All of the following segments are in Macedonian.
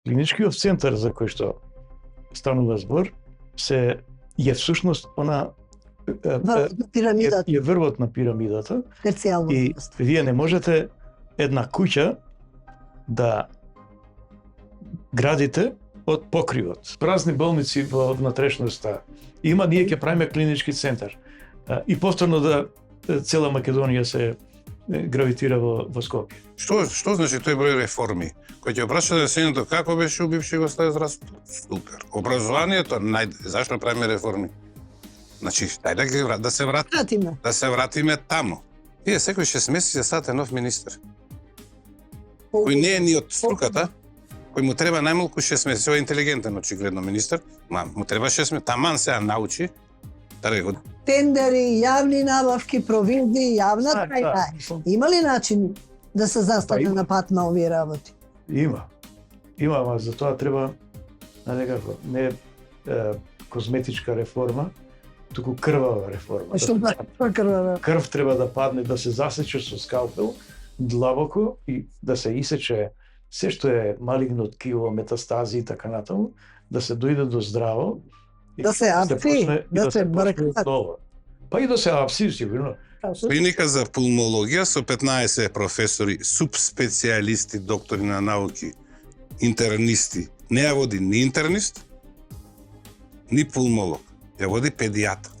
Клиничкиот центар за кој што станува збор е всушност она пирамидата, е врвот на пирамидата. терцијално И здравство. вие не можете една куќа да градите од покривот. Празни болници во внатрешноста. Има, ние ќе правиме клинички центар. И повторно да цела Македонија се гравитира во Скопје. Што значи тој број реформи? Кој ќе опрашува населението како беше у бивши Југославија здравство? Супер. Образованието, зашто правиме реформи? Значи, дај да се вратиме. Да се вратиме таму. Вие секој 6 месеци ставате нов министер. Кој не е ни од струката, кој му треба најмалку 6 месеци, ова е интелигентен очигледно министер, му треба 6 месеци, таман се научи да регот. Тендери, јавни набавки, провизии, јавна тајна. Има ли начин да се застане на пат на овие работи? Има, ама за тоа треба некако не козметичка реформа, туку крвава реформа. Што крвава? Крв треба да падне, да се засече со скалпел длабоко и да се исече се што е малигно ткиво, метастази и така натаму, да се дојде до здраво. Да се апси, да се бркат. Па и да се апси, сигурно. Клиника за пулмологија со 15 професори, субспецијалисти, доктори на науки, интернисти. Не ја води ни интернист, ни пулмолог. Ја води педијатар.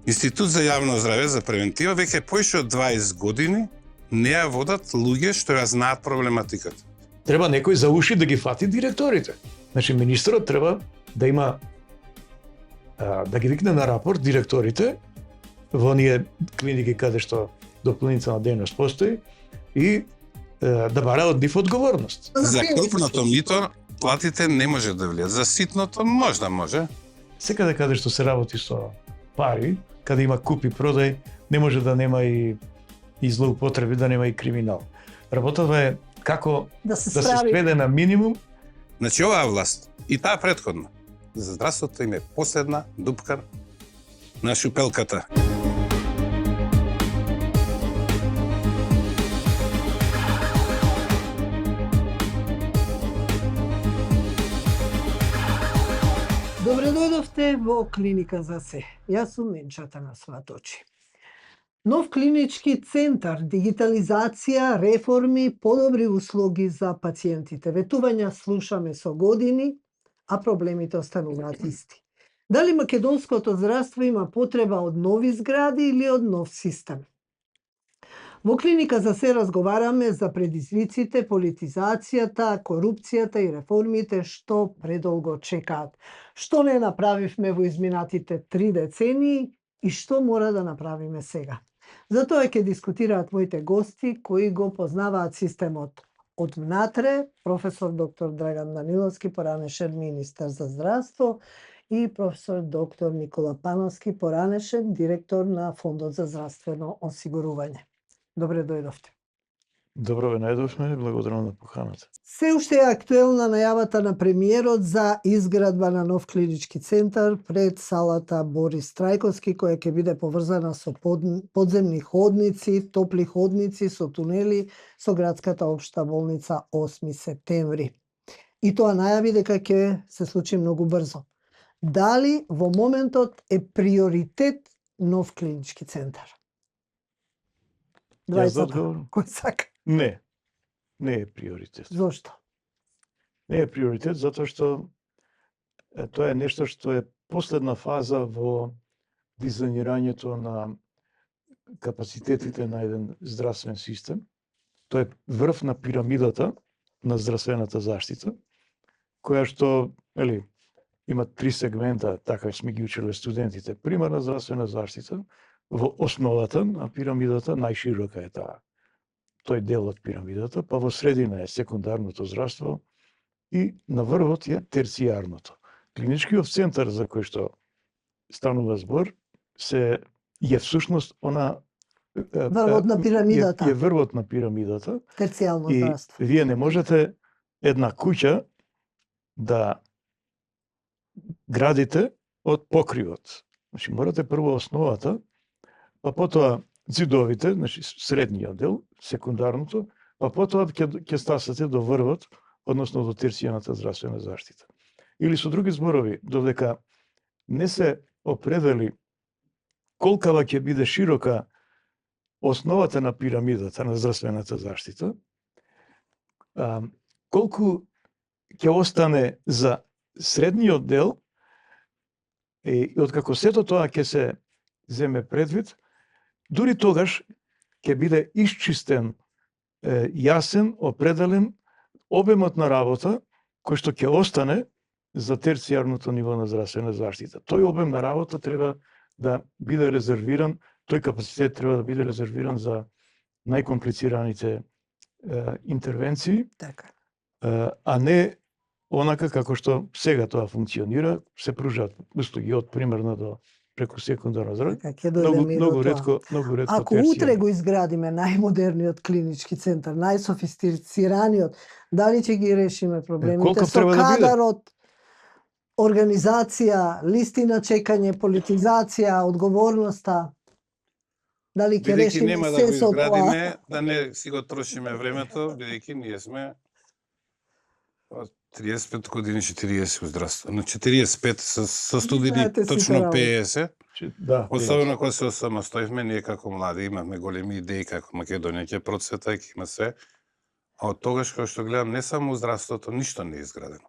Институт за јавно здравје за превентива веќе поише од 20 години не ја водат луѓе што ја знаат проблематиката. Треба некој за уши да ги фати директорите. Значи, министерот треба да има да ги викне на рапорт директорите во оние клиники каде што дополнителна дејност постои и да бара од нив одговорност. За крупното мито платите не може да влијат, за ситното може. Секаде каде што се работи со пари, каде има купи продај, не може да нема и злоупотреби, да нема и криминал. Работата е како да се сведе на минимум. Значи оваа власт и таа претходна за здравството им е последна дупка на шупелката. Добре дојдовте во клиника за се. Јас сум Менчата на Сваточи. Нов клинички центар, дигитализација, реформи, подобри услуги за пациентите. Ветувања слушаме со години, а проблемите остануваат исти. Дали македонското здравство има потреба од нови згради или од нов систем? Во клиника за се разговараме за предизвиците, политизацијата, корупцијата и реформите што предолго чекаат. Што не направивме во изминатите 3 децении и што мора да направиме сега? За тоа ќе дискутираат моите гости кои го познаваат системот од внатре, професор доктор Драган Даниловски, поранешен министер за здравство, и професор доктор Никола Пановски, поранешен директор на Фондот за здравствено осигурување. Добре дојдовте. Добро ве најдовме, благодарам на поканата. Се уште е актуелна најавата на премиерот за изградба на нов клинички центар пред салата Борис Трајковски, која ќе биде поврзана со подземни ходници, топли ходници, со тунели, со градската општа болница 8 септември. И тоа најави дека ќе се случи многу брзо. Дали во моментот е приоритет нов клинички центар? Кој сака? Не е приоритет. Зошто? Не е приоритет затоа што тоа е нешто што е последна фаза во дизајнирањето на капацитетите на еден здравствен систем. Тоа е врв на пирамидата на здравствената заштита, која што, има 3 сегмента, така сме ги учеле студентите. Примарна здравствена заштита, во основата на пирамидата најширока е таа. Тој дел од пирамидата, па во средина е секундарното здравство и на врвот е терцијарното. Клиничкиот центар за кој што станува збор е всушност она врвот на пирамидата. Е врвот на пирамидата. Терцијално здравство. И вие не можете една куќа да градите од покривот. Значи морате прво основата, па потоа ѕидовите, значи средниот дел, секундарното, па потоа ќе стасате до врвот односно до терцијарната здравствена заштита. Или со други зборови, додека не се определи колкава ќе биде широка основата на пирамидата на здравствената заштита, колку ќе остане за средниот дел, и откако сето тоа ќе се земе предвид, дури тогаш ќе биде исчистен, јасен, определен обемот на работа кој што ќе остане за терцијарното ниво на здравствена заштита. Тој обем на работа треба да биде резервиран, тој капацитет треба да биде резервиран за најкомплицираните интервенции, Така. а не онака како што сега тоа функционира, се пружат услуги од примерно до преку секундарно здравје. Така, ќе дојдеме и до тоа. Многу ретко Ако утре го изградиме најмодерниот клинички центар, најсофистицираниот, дали ќе ги решиме проблемите Колку со треба да биде? кадарот, организација, листи на чекање, политизација, одговорноста? Дали ќе Бидејќи решиме нема да се го со тоа? изградиме, да не си го трошиме времето, бидејќи ние сме од 35 години, 40 здравство. На 45 со студени Знаете сите точно работи. 50. Да, Особено кога се осамостоивме, ние како млади имавме големи идеи како Македонија ќе процвета и ќе има се. А од тогаш кога што гледам, не само здравството, ништо не е изградено.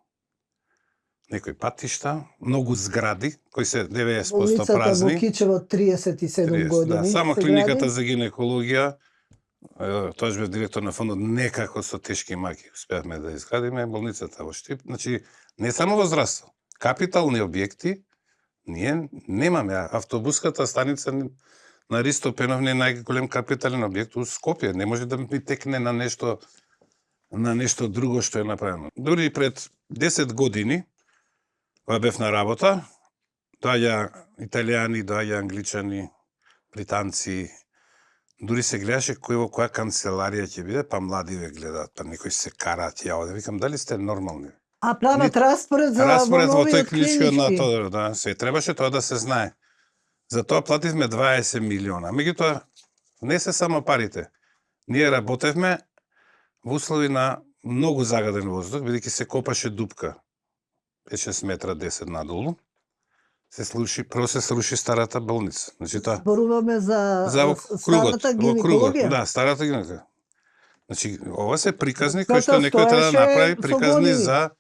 Некои патишта, многу згради, кои се 90% Болницата во празни. Кичево 37 30, години. да, само се клиниката гради. за гинекологија, тоаш бев директор на фондот, некако со тешки маки успеавме да изградиме болницата во Штип. Значи, не само во здравство, капитални објекти, ние немаме. Автобуската станица на Ристо Пенов не е најголем капитален објект у Скопје. Не може да ми текне на нешто друго што е направено. Дури пред 10 години, кога бев на работа, доаѓа италијани, доаѓа англичани, британци, дури се гледаше кој во која канцеларија ќе биде, па млади ве гледаат, па некои се караат, ја оде. Викам, дали сте нормални? А прават распоред за Распоред во тој новиот клинички на клинички. тоа, да, се требаше тоа да се знае. За тоа плативме 20 милиона. Меѓутоа, не се само парите. Ние работевме во услови на многу загаден воздух, бидејќи се копаше дупка 5-6 метра 10 надолу. Прво се сруши старата болница. Значи тоа Зборуваме за во старата гинекологија. Да, старата гинекологија. Значи, ова се приказни кои Сето што некој треба да стоеше направи со приказни години. за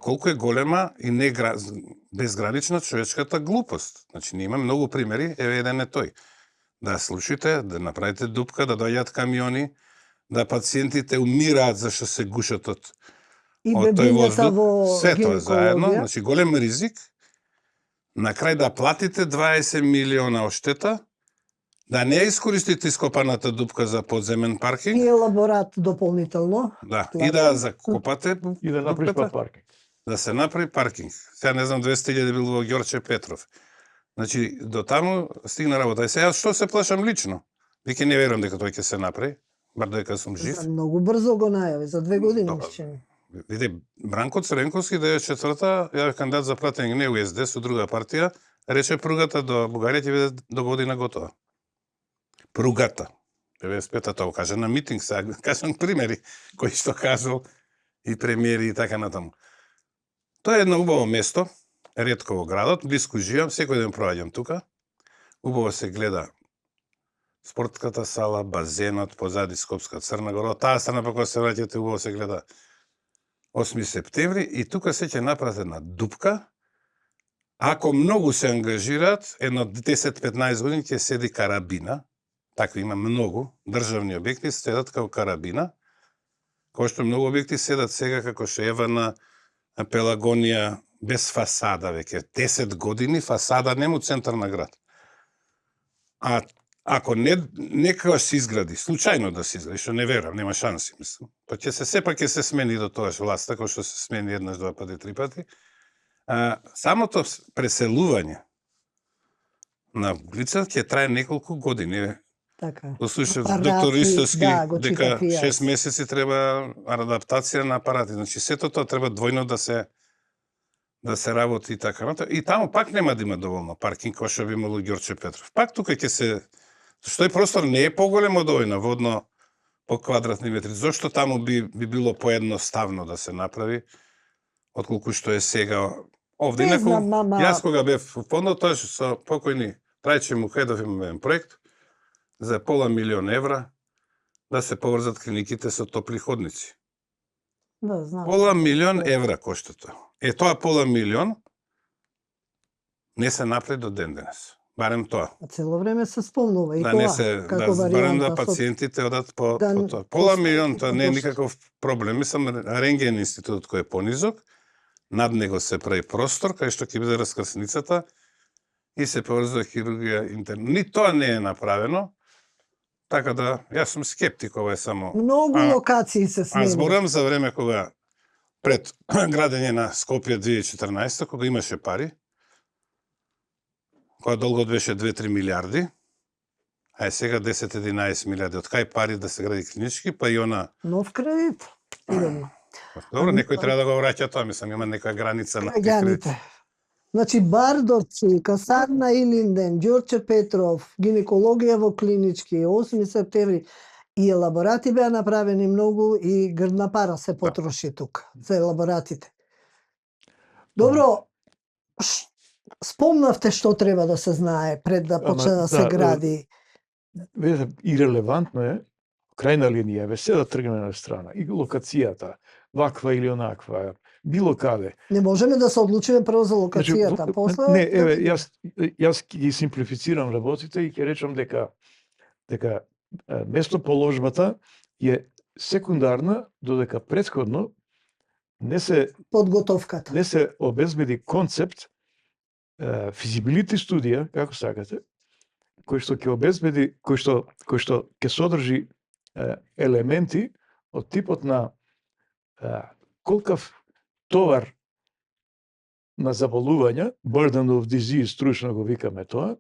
колку е голема и безгранична човечката глупост. Значи, ние имаме многу примери, еве еден е тој. Да слушате, да направите дупка, да доаѓаат камиони, да пациентите умираат зашто се гушат од тој бебињата во воздух. Се тоа заедно, гинекологија. значи голем ризик. На крај да платите 20 милиона оштета, да не искористите ископаната дупка за подземен паркинг, И елаборат дополнително. да, Платен. и да закопате и да направиш дупката, паркинг. да се направи паркинг. Сега не знам 200.000 бил во Ѓорче Петров. Значи, до таму стигна работа. И сега што се плашам лично? Веќе не верувам дека тој ќе се направи, бар дека сум жив. За многу брзо го најави, за 2 години Добро. мислам. Виде, Бранко Цренковски, 94-та, ја кандидат за пратење не УСД, со друга партија, рече пругата до Бугарија ќе биде до година готова. Пругата. 95-та тоа кажа на митинг, сега кажам примери, кои што кажал и премиери и така натаму. Тоа е едно убаво место, ретко во градот, блиску живам, секој ден проаѓам тука. Убаво се гледа спортката сала, базенот, позади Скопска Црна Гора, таа страна па кога се враќате убаво се гледа 8 септември и тука се ќе направат една дупка. Ако многу се ангажираат, едно 10-15 години ќе седи карабина, такви има многу, државни објекти седат како карабина, кој што многу објекти седат сега како што ева на Пелагонија без фасада веќе 10 години, фасада нема центар на град. А ако некогаш се изгради, случајно да се изгради, што не верувам, нема шанси, мислам. Па ќе се сепак ќе се смени до тогаш власта, кој што се смени еднаш, два пати, три пати. Самото преселување на лицата ќе трае неколку години. Така. Го слушав Апарати, доктор Истовски да, го дека читав и јас. 6 месеци треба адаптација на апарати. Значи сето тоа треба двојно да се работи и така натаму. И таму пак нема да има доволно паркинг кој што би имало Ѓорче Петров. Пак тука ќе се што и простор не е поголем од овој на водно по квадратни метри. Зошто таму би било поедноставно да се направи, отколку што е сега овде? Не знам, мама. Јас кога бев во фондот, тоа со покојни Трајче Мухедов имаме еден проект за €500.000 да се поврзат клиниките со топли ходници. Да, знам. €500.000 кошта тоа. Тоа €500.000 не се направи до ден денес. Барем тоа. Цело време се спомнува и Да тоа не се, како барем варијанта. да пациентите одат по да тоа. €500.000 тоа не е подош- никаков проблем. Мислам, рентген институтот кој е понизок, над него се прави простор кај што ќе биде раскрсницата и се поврзува хирургија интерно. Ни тоа не е направено, така да јас сум скептик, ова е само. Многу локации се смени. Зборам за време кога пред градење на Скопје 2014, кога имаше пари, кога долгот беше 2-3 милиарди, а е сега 10-11 милиарди. Од кај пари да се гради клинички, па и она. Нов кредит. Идемо. Добро, некој треба да го враќа тоа, мислам, има некоја граница на Граѓаните. Значи, Бардовци, Касарна Илинден, Ѓорче Петров, гинекологија во клинички, 8 септември, и елаборати беа направени многу и грдна пара се потроши тука за елаборатите. Добро, спомнавте што треба да се знае пред да почне да се гради. Ирелевантно е, крајна линија, се да тргне на страна. И локацијата, ваква или онаква, било каде. Не можеме да се одлучиме прво за локацијата, после... Не, еве, јас ги симплифицирам работите и ќе речам дека местоположбата е секундарна, додека претходно не се подготовката. Не се обезбеди концепт, физибилити студија, како сакате, кој што ќе обезбеди, кој што ќе содржи елементи од типот на колкав товар на заболувања, burden of disease, стручно го викаме тоа,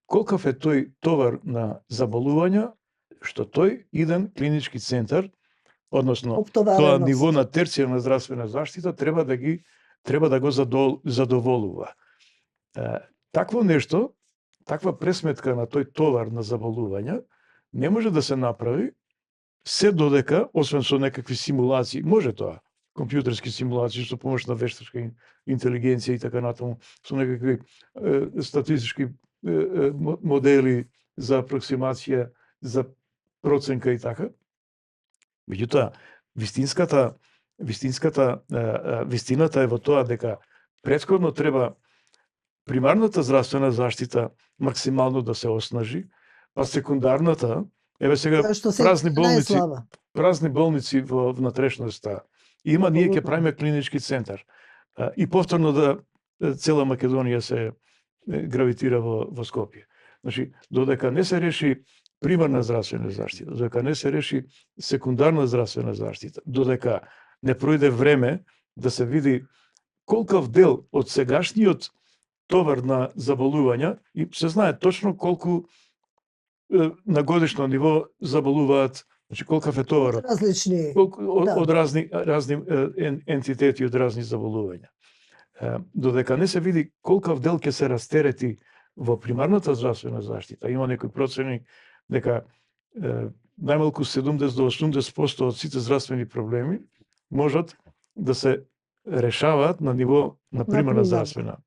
колкав е тој товар на заболувања што тој иден клинички центар, односно тоа ниво на терцијарна здравствена заштита треба да го задоволува. Такво нешто, таква пресметка на тој товар на заболувања не може да се направи се додека, освен со некакви симулации, може тоа, компјутерски симулации со помош на вештачка интелигенција и така натаму, со некакви статистички модели за апроксимација, за проценка и така. Меѓутоа, вистината е во тоа дека претходно треба примарната здравствена заштита максимално да се оснажи, а секундарната, еве сега празни болници во внатрешноста. Има, ние ќе правиме клинички центар. И повторно да цела Македонија се гравитира во Скопје. Значи, додека не се реши примарна здравствена заштита, додека не се реши секундарна здравствена заштита, додека не пројде време да се види колкав дел од сегашниот товар на заболувања, и се знае точно колку на годишно ниво заболуваат, значи колкав е товарот од разни ентитети, од разни заболувања. Додека не се види колкав дел ќе се растерети во примарната здравствена заштита, има некои процени дека најмалку 70 до 80% од сите здравствени проблеми можат да се решаваат на ниво на примарна здравствена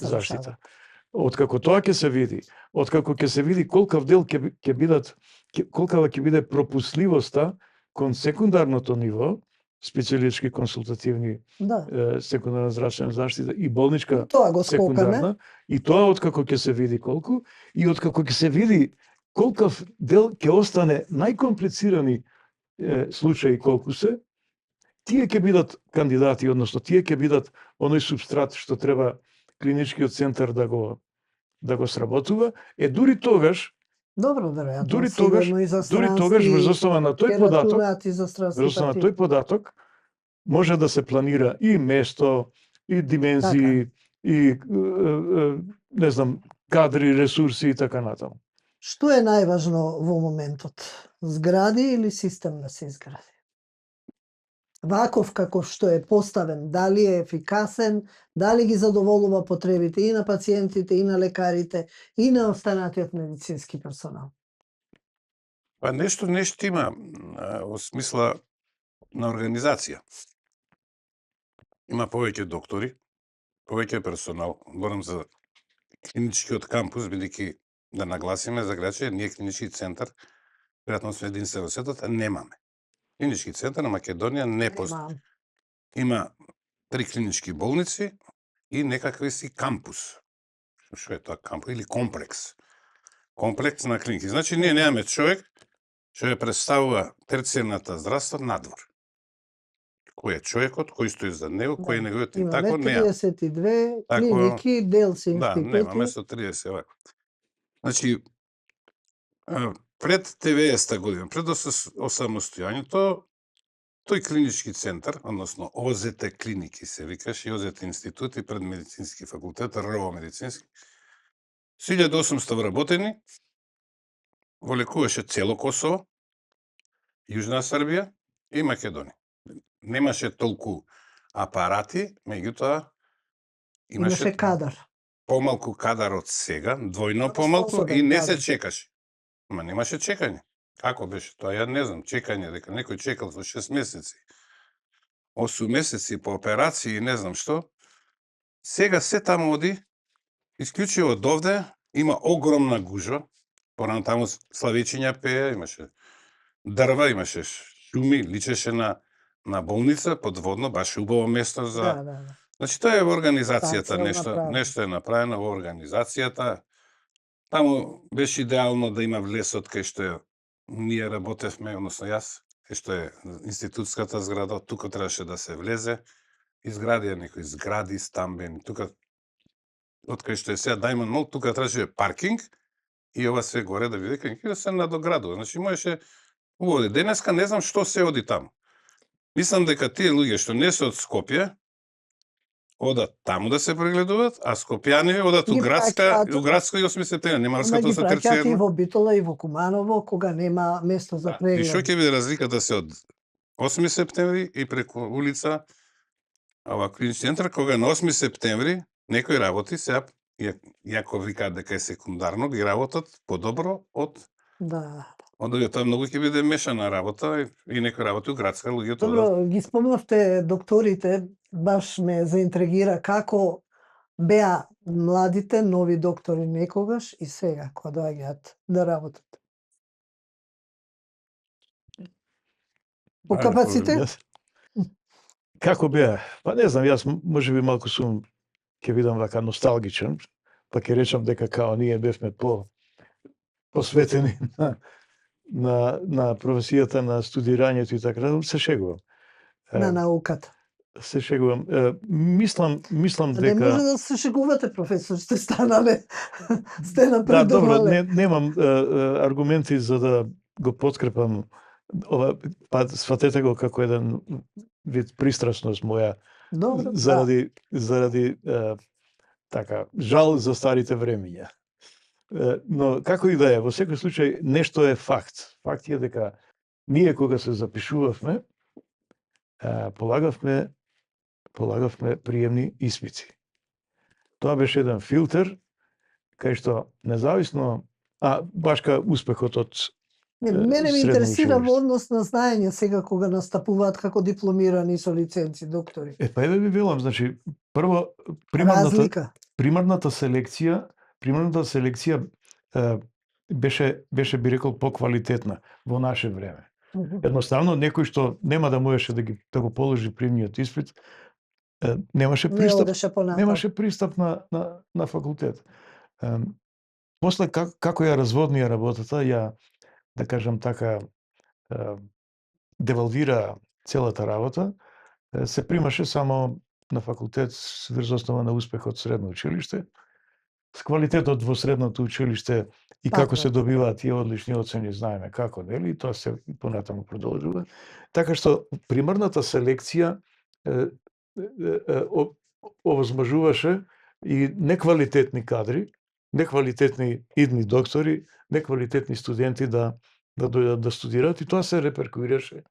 заштита. Откако тоа ќе се види, откако ќе се види колкав дел колкава ќе биде пропусливоста кон секундарното ниво, специјалистички консултативни секундарна здравствена заштита и болничка секундарна, и тоа откако ќе се види колку, и откако ќе се види колкав дел ќе остане најкомплицирани случаи колку се, тие ќе бидат кандидати, односно тие ќе бидат оној субстрат што треба клиничкиот центар да го сработува, дури тогаш врз основа на тој податок може да се планира и место, и димензии, и не знам, кадри, ресурси и така натаму. Што е најважно во моментот? Згради или систем да се изгради? Ваков како што е поставен, дали е ефикасен, дали ги задоволува потребите и на пациентите, и на лекарите, и на останатиот медицински персонал? Па нешто има во смисла на организација. Има повеќе доктори, повеќе персонал, говорам за клиничкиот кампус, бидејќи да нагласиме за гледачи, ние клинички центар, веројатно сме единствен во светот, немаме. Клинички центар на Македонија не постои. Има 3 клинички болници и некакви си кампус. Што е тоа кампус или комплекс? Комплекс на клиники. Значи ние немаме човек што ја представува терцијарната здравство надвор. Кој е човекот, кој стои за него, кој е неговиот тим, тако Имаме неа. 32 клиники, дел се Да, институти. нема, место 30 вака. Значи, пред 90-та година, пред осамостојањето, тој клинички центар, односно ОЗТ клиники се викаше, ОЗТ институт и предмедицински факултет, РО медицински, 1800 вработени, го лекуваше цело Косово, Јужна Србија и Македонија. Немаше толку апарати, меѓутоа Имаше кадар. Помалку кадар од сега, двојно Тоа помалку способен и не се кадар. чекаше. Ма немаше чекање. Како беше тоа? Ја не знам. Чекање, дека некој чекал со 6 месеци, 8 месеци по операции и не знам што. Сега се таму оди, исклучиво од овде, има огромна гужва. Порано таму славичиња пеја, имаше дрва, имаше шуми, личеше на болница, подводно, баш убаво место за... Да. Значи, тоа е во организацијата, Цел направено. нешто е направено во организацијата. Таму беше идеално да има влесот кај што ние работевме, односно јас, кај што е институтската зграда, тука требаше да се влезе, изградија некои згради, стамбени, тука, од кај што е сега Diamond Mall, тука требаше паркинг и ова све горе да биде кај да се надоградува. Значи, можеше убаво. Денеска не знам што се оди таму. Мислам дека тие луѓе што не се од Скопје, одат таму да се прегледуваат, а скопјани одат у Ги градска, праќаат- у градско и 8 септември, нема Ама врска ги тоа со праќаат и терцијарно. во Битола и во Куманово, кога нема место за И што преглед. ќе биде разликата се од 8 септември и преку улица ова клинички центар, кога на 8 септември некој работи сега, иако викаат дека е секундарно, ги работат подобро од Да. овие. Тоа многу ќе биде мешана работа и некој работи у градска, луѓето одат. Добро, ги спомнавте докторите, баш ме заинтригира како беа младите нови доктори некогаш и сега кога доаѓаат да работат. По капацитет? Јас- Како беа? Па не знам, јас можеби малку сум, ќе видам вака носталгичен, па ќе речам дека као ние бевме посветени на професијата на студирањето и така натаму, се шегувам. На науката. Се шегувам. Мислам Не може дека да се шегувате, професор, сте станале, сте да, добро, напредувале. немам аргументи за да го подкрепам ова, па сватете го како еден вид пристрасност моја Добро, заради така жал за старите времиња. Но како и да е, во секој случај нешто е факт. Факт е дека ние кога се запишувавме, полагавме приемни испити. Тоа беше еден филтер кај што независно, башка успехот од Мене ме средно интересира училиште. во однос на знаење сега кога настапуваат како дипломирани со лиценци доктори. Па еве ви велам, значи прво Разлика. примарната селекција беше би рекол поквалитетна во наше време. Едноставно некој што нема да можеше да го положи примниот испит, немаше Не пристап одеше понатаму. немаше пристап на факултет. После како ја разводнија работата, ја да кажам така девалвира целата работа, се примаше само на факултет врз основа на успехот средно училиште. С квалитетот во средното училиште и како се добиваат тие одлични оцени, знаеме како, нели? Тоа се понатаму продолжува. Така што примарната селекција овозможуваше и неквалитетни кадри, неквалитетни идни доктори, неквалитетни студенти да дојдат да студираат и тоа се реперкуираше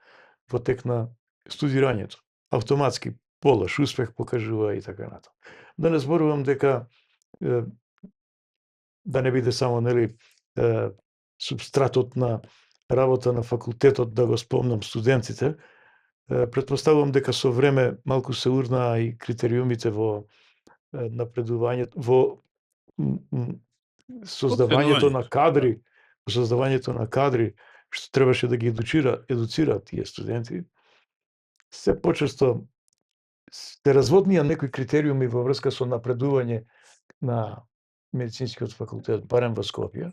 во тек на студирањето. Автоматски полош успех покажува и така натаму. Да не зборувам дека да не биде само нели субстратот на работа на факултетот, да го спомнам студентите, претпоставувам дека со време малку се урнаа и критериумите во напредувањето, во создавањето на кадри, што требаше да ги едуцираат тие студенти. Се почесто се разводнија некои критериуми во врска со напредување на медицинскиот факултет, барем во Скопје.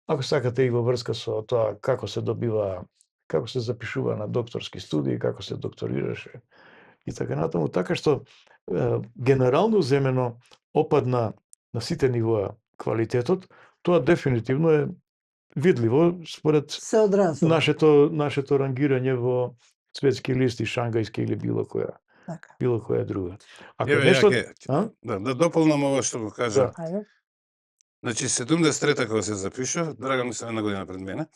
Ако сакате и во врска со тоа како се добива, како се запишува на докторски студии, како се докторираше и така натаму, така што генерално земено опадна на сите нивоа квалитетот, тоа дефинитивно е видливо според се одразува нашето рангирање во светски листи, шангајски или било која друга. Ако нешто, да дополнам ова што го кажа. Ајде. Значи 73-та кога се запишав, Драган мислам една година пред мене,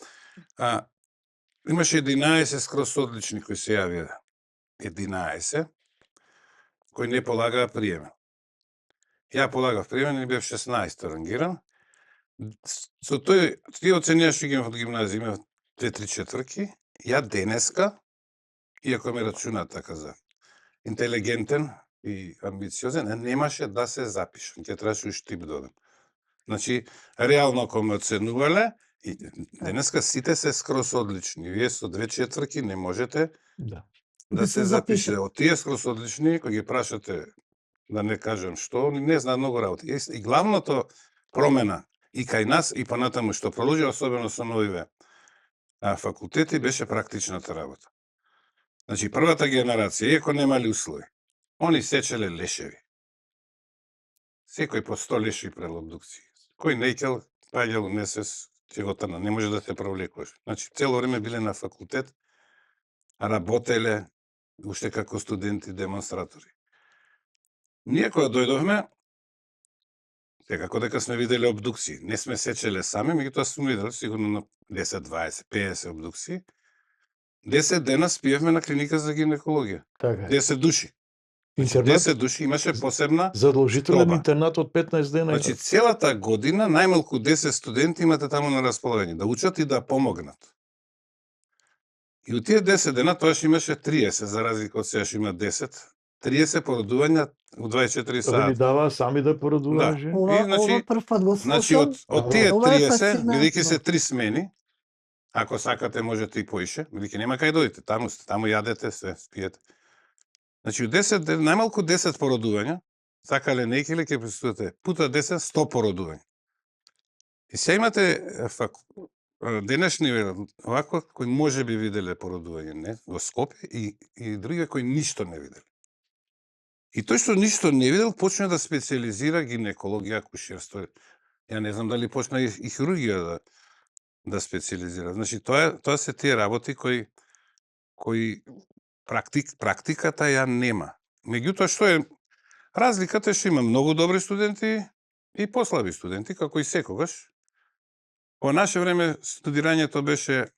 имаше 11 скроз одлични кои се јавија. 11 кои не полагаа приемен. Ја полагав приемен и бев 16 рангиран. Со тие оценија што ги имав од гимназија, имав 2-3 четврки. Ја денеска, иако ме рачунаат така за интелигентен и амбициозен, немаше да се запишам. Ќе требаше уште тип додам. Значи, реално ако ме оценувале, и денеска сите се скроз одлични. Вие со 2 четврки не можете да се запишете. Од тие скроз одлични, кои ги прашате, да не кажем што, они не знаат многу работи. И главното промена и кај нас, и понатаму што проложи, особено со новиве факултети, беше практичната работа. Значи, првата генерација, иако немали услови, они сечеле лешеви. Секој по 100 лешеви пред обдукција. Кој неќел, паѓал месец, теготана, не може да те провлекуваш. Значи, цело време биле на факултет, работеле, уште како студенти, демонстратори. Ние кога дојдовме, како дека сме виделе обдукции, не сме сечеле сами, меѓутоа сме видели сигурно на 10, 20, 50 обдукции. 10 дена спиевме на клиника за гинекологија. 10 души. Интернат? 10 души имаше посебна задолжителен интернат од 15 дена. Значи целата година најмалку 10 студенти имате таму на располагање да учат и да помогнат. И од тие 10 дена тоаш имаше 30, за разлика од сега што има 10, 30 породувања во 24 сати. Ви дава сами да породуваше? Ова прв пат го слушам. Значи од тие 30, бидејќи се 3 смени, ако сакате можете и поише, бидејќи нема кај дојдете, таму јадете, се спиете. Значи, од 10, најмалку 10 породувања, сакале неќеле, ќе присутствувате пута 10, 100 породувања. И сега имате денешни овако, кои може би виделе породување, не, во Скопје, и други кои ништо не виделе. И тој што ништо не видел, почне да специализира гинекологија, акушерство. Ја не знам дали почна и хирургија да специализира. Значи, тоа се тие работи кои практиката ја нема. Меѓутоа, што е разликата, што има многу добри студенти и послаби студенти, како и секогаш. По наше време студирањето беше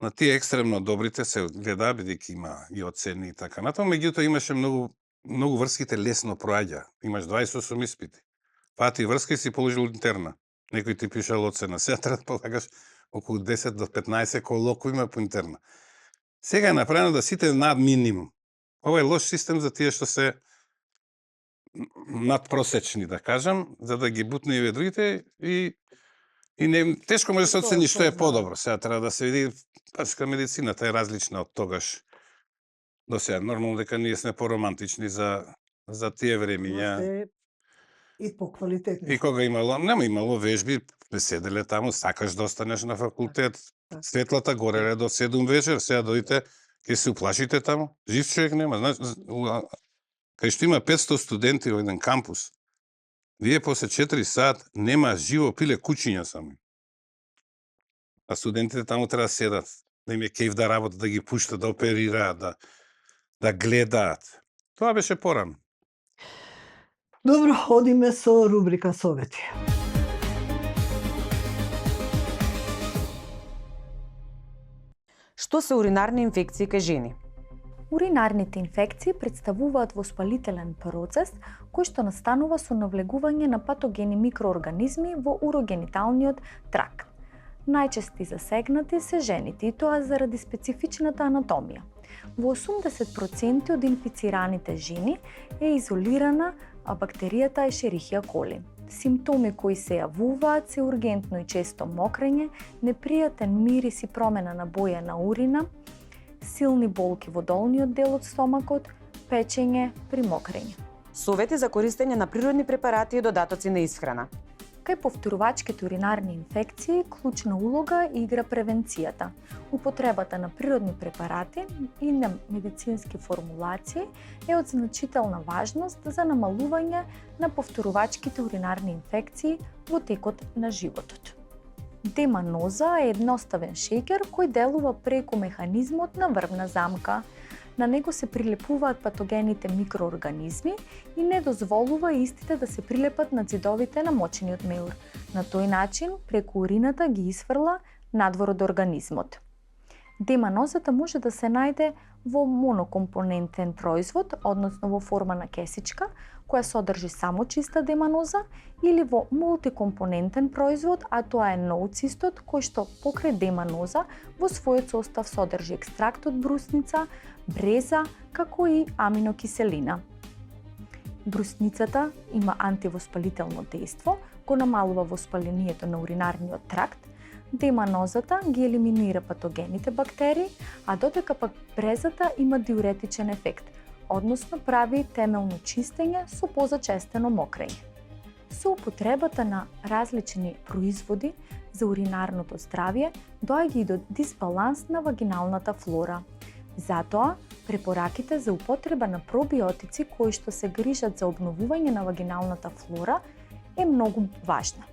на тие екстремно добрите се гледа, бидејќи има и оцени и така натаму, меѓутоа имаше многу врските лесно проаѓа. Имаш 28 испити. Па ти врска и си положил интерна. Некој ти пишал оцена. Сега треба да полагаш околу 10 до 15 колоквиуми по интерна. Сега е направено да сите над минимум. Ова е лош систем за тие што се надпросечни, да кажам, за да ги бутне и другите и не тешко може да се оцени што е подобро. Сега треба да се види, пачка медицината е различна од тогаш до сега. Нормално дека ние сме поромантични за тие времиња. И поквалитетни. И кога нема имало вежби, седеле таму, сакаш да останеш на факултет, светлата гореле до 7 вечер, сега дојдете, ќе се уплашите таму, жив човек нема. Значи, кај што има 500 студенти во еден кампус, вие после 4 сат нема живо пиле кучиња само. А студентите таму треба да седат, да им е кејф да работат, да ги пуштат, да оперираат, да гледаат. Тоа беше порано. Добро, одиме со рубрика Совети. Што се уринарни инфекции кај жени? Уринарните инфекции представуваат воспалителен процес кој што настанува со навлегување на патогени микроорганизми во урогениталниот тракт. Најчести засегнати се жените и тоа заради специфичната анатомија. Во 80% од инфицираните жени е изолирана бактеријата Ешерихија коли. Симптоми кои се јавуваат се ургентно и често мокрење, непријатен мирис и промена на боја на урина, силни болки во долниот дел од стомакот, печење при мокрење. Совети за користење на природни препарати и додатоци на исхрана. Кај повторувачките уринарни инфекции, клучна улога игра превенцијата. Употребата на природни препарати и на медицински формулации е од значителна важност за намалување на повторувачките уринарни инфекции во текот на животот. Деманоза е едноставен шеќер кој делува преку механизмот на врвна замка. На него се прилепуваат патогените микроорганизми и не дозволува истите да се прилепат на ѕидовите на мочениот меур. На тој начин, преку урината ги изфрла надвор од организмот. Деманозата може да се најде во монокомпонентен производ, односно во форма на кесичка, која содржи само чиста деманоза, или во мултикомпонентен производ, а тоа е ноуцистот, кој што покрај деманоза во својот состав содржи екстракт од брусница, бреза, како и аминокиселина. Брусницата има антивоспалително дејство, го намалува воспалението на уринарниот тракт. Деманозата ги елиминира патогените бактерии, а додека пак брезата има диуретичен ефект, односно прави темелно чистење со позачестено мокрење. Со употребата на различни производи за уринарното здравје доаѓа и до дисбаланс на вагиналната флора. Затоа, препораките за употреба на пробиотици кои што се грижат за обновување на вагиналната флора е многу важна.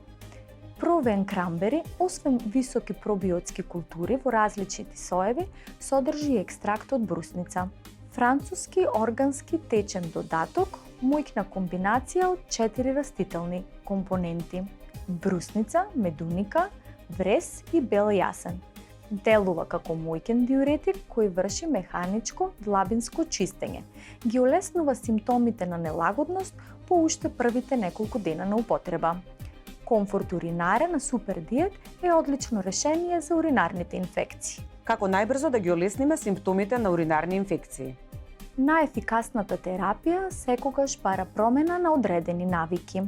Провен кранбери, освен високи пробиотски култури во различити соеви, содржи и екстракт од брусница. Француски органски течен додаток, мојкна комбинација од 4 растителни компоненти: брусница, медуника, врес и бел јасен. Делува како мојкен диуретик кој врши механичко длабинско чистење. Ги олеснува симптомите на нелагодност по уште првите неколку дена на употреба. Комфорт уринаре на Супер Диет е одлично решение за уринарните инфекции. Како најбрзо да ги олесниме симптомите на уринарни инфекции? Најефикасната терапија секогаш бара промена на одредени навики.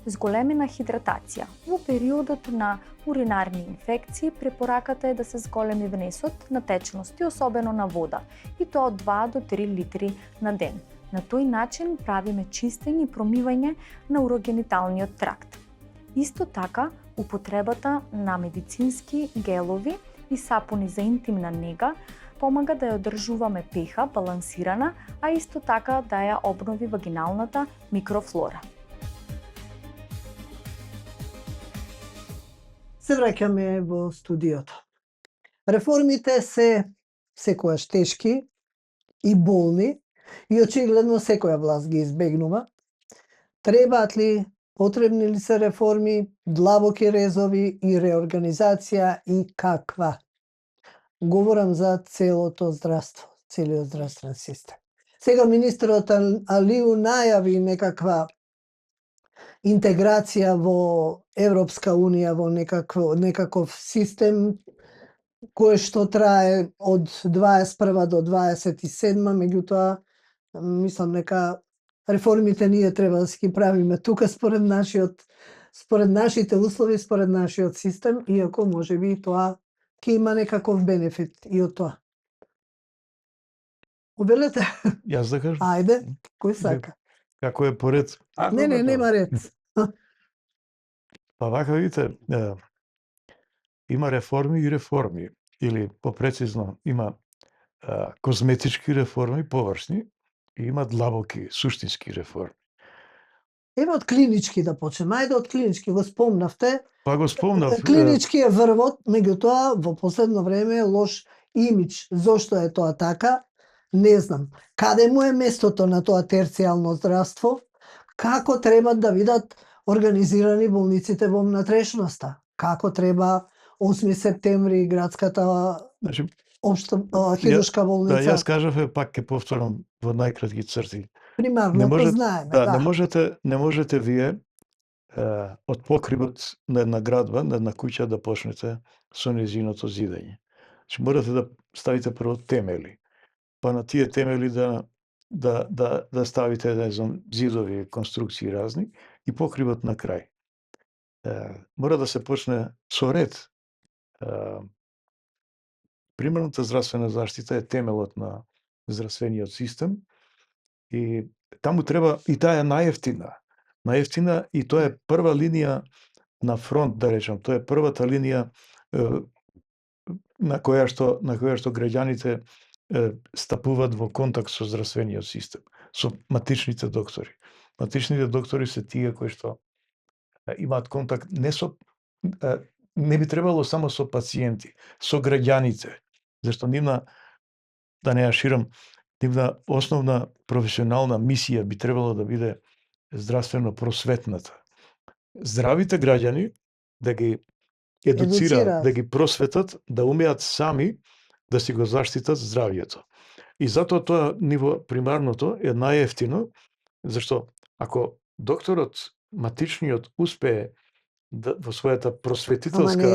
Зголемена хидратација. Во периодот на уринарни инфекции препораката е да се зголеми внесот на течности, особено на вода, и тоа од 2 до 3 литри на ден. На тој начин правиме чистење и промивање на урогениталниот тракт. Исто така, употребата на медицински гелови и сапуни за интимна нега помага да ја одржуваме pH балансирана, а исто така да ја обнови вагиналната микрофлора. Се враќаме во студиото. Реформите се секојаш тешки и болни и очигледно секоја власт ги избегнува. Требаат ли, потребни ли се реформи, длабоки резови и реорганизација и каква? Говорам за целото здравство, целиот здравствен систем. Сега министерот Алиу најави некаква интеграција во Европска Унија, во некаков систем кој што трае од 21 до 27, меѓутоа мислам дека реформите ние треба да си ги правиме тука според нашите услови, според нашиот систем, иако можеби тоа ќе има некаков бенефит и од тоа. Обелете? Јас да кажам? Ајде, кој сака? Како е поред? Не, нема ред. Па вака видите, има реформи и реформи, или попрецизно има козметички реформи, површни, и има длабоки, суштински реформи. Ева од клинички да почнеме. Ајде од клинички, го спомнавте. Па го спомнав. Клинички е врвот, меѓутоа во последно време е лош имидж. Зошто е тоа така? Не знам. Каде му е местото на тоа терцијално здравство? Како треба да бидат организирани болниците во внатрешноста? Како треба 8 септември градската општа хируршка болница? Да, јас кажав, пак ќе повторам во најкратки црти. Примарно, знаеме, да. Не можете вие од покривот на една градба, на една куќа да почнете со нејзиното зидање. Значи морате да ставите прво темели, па на тие темели да ставите, не знам, зидови, конструкции разни и покривот на крај. Мора да се почне со ред. Примерната здравствена заштита е темелот на здравствениот систем и таму треба, и таа е најевтина. Најевтина и тоа е прва линија на фронт, да речем. Тоа е првата линија на која што граѓаните стапуваат во контакт со здравствениот систем, со матичните доктори. Матичните доктори се тие кои што имаат контакт не би требало само со пациенти, со граѓаните, зашто нивна, да не ја ширам, нивна основна професионална мисија би требало да биде здравствено просветната. Здравите граѓани да ги едуцираат, да ги просветат, да умеат сами да си го заштитат здравјето. И затоа тоа ниво примарното е најевтино, зашто ако докторот матичниот успее во својата просветителска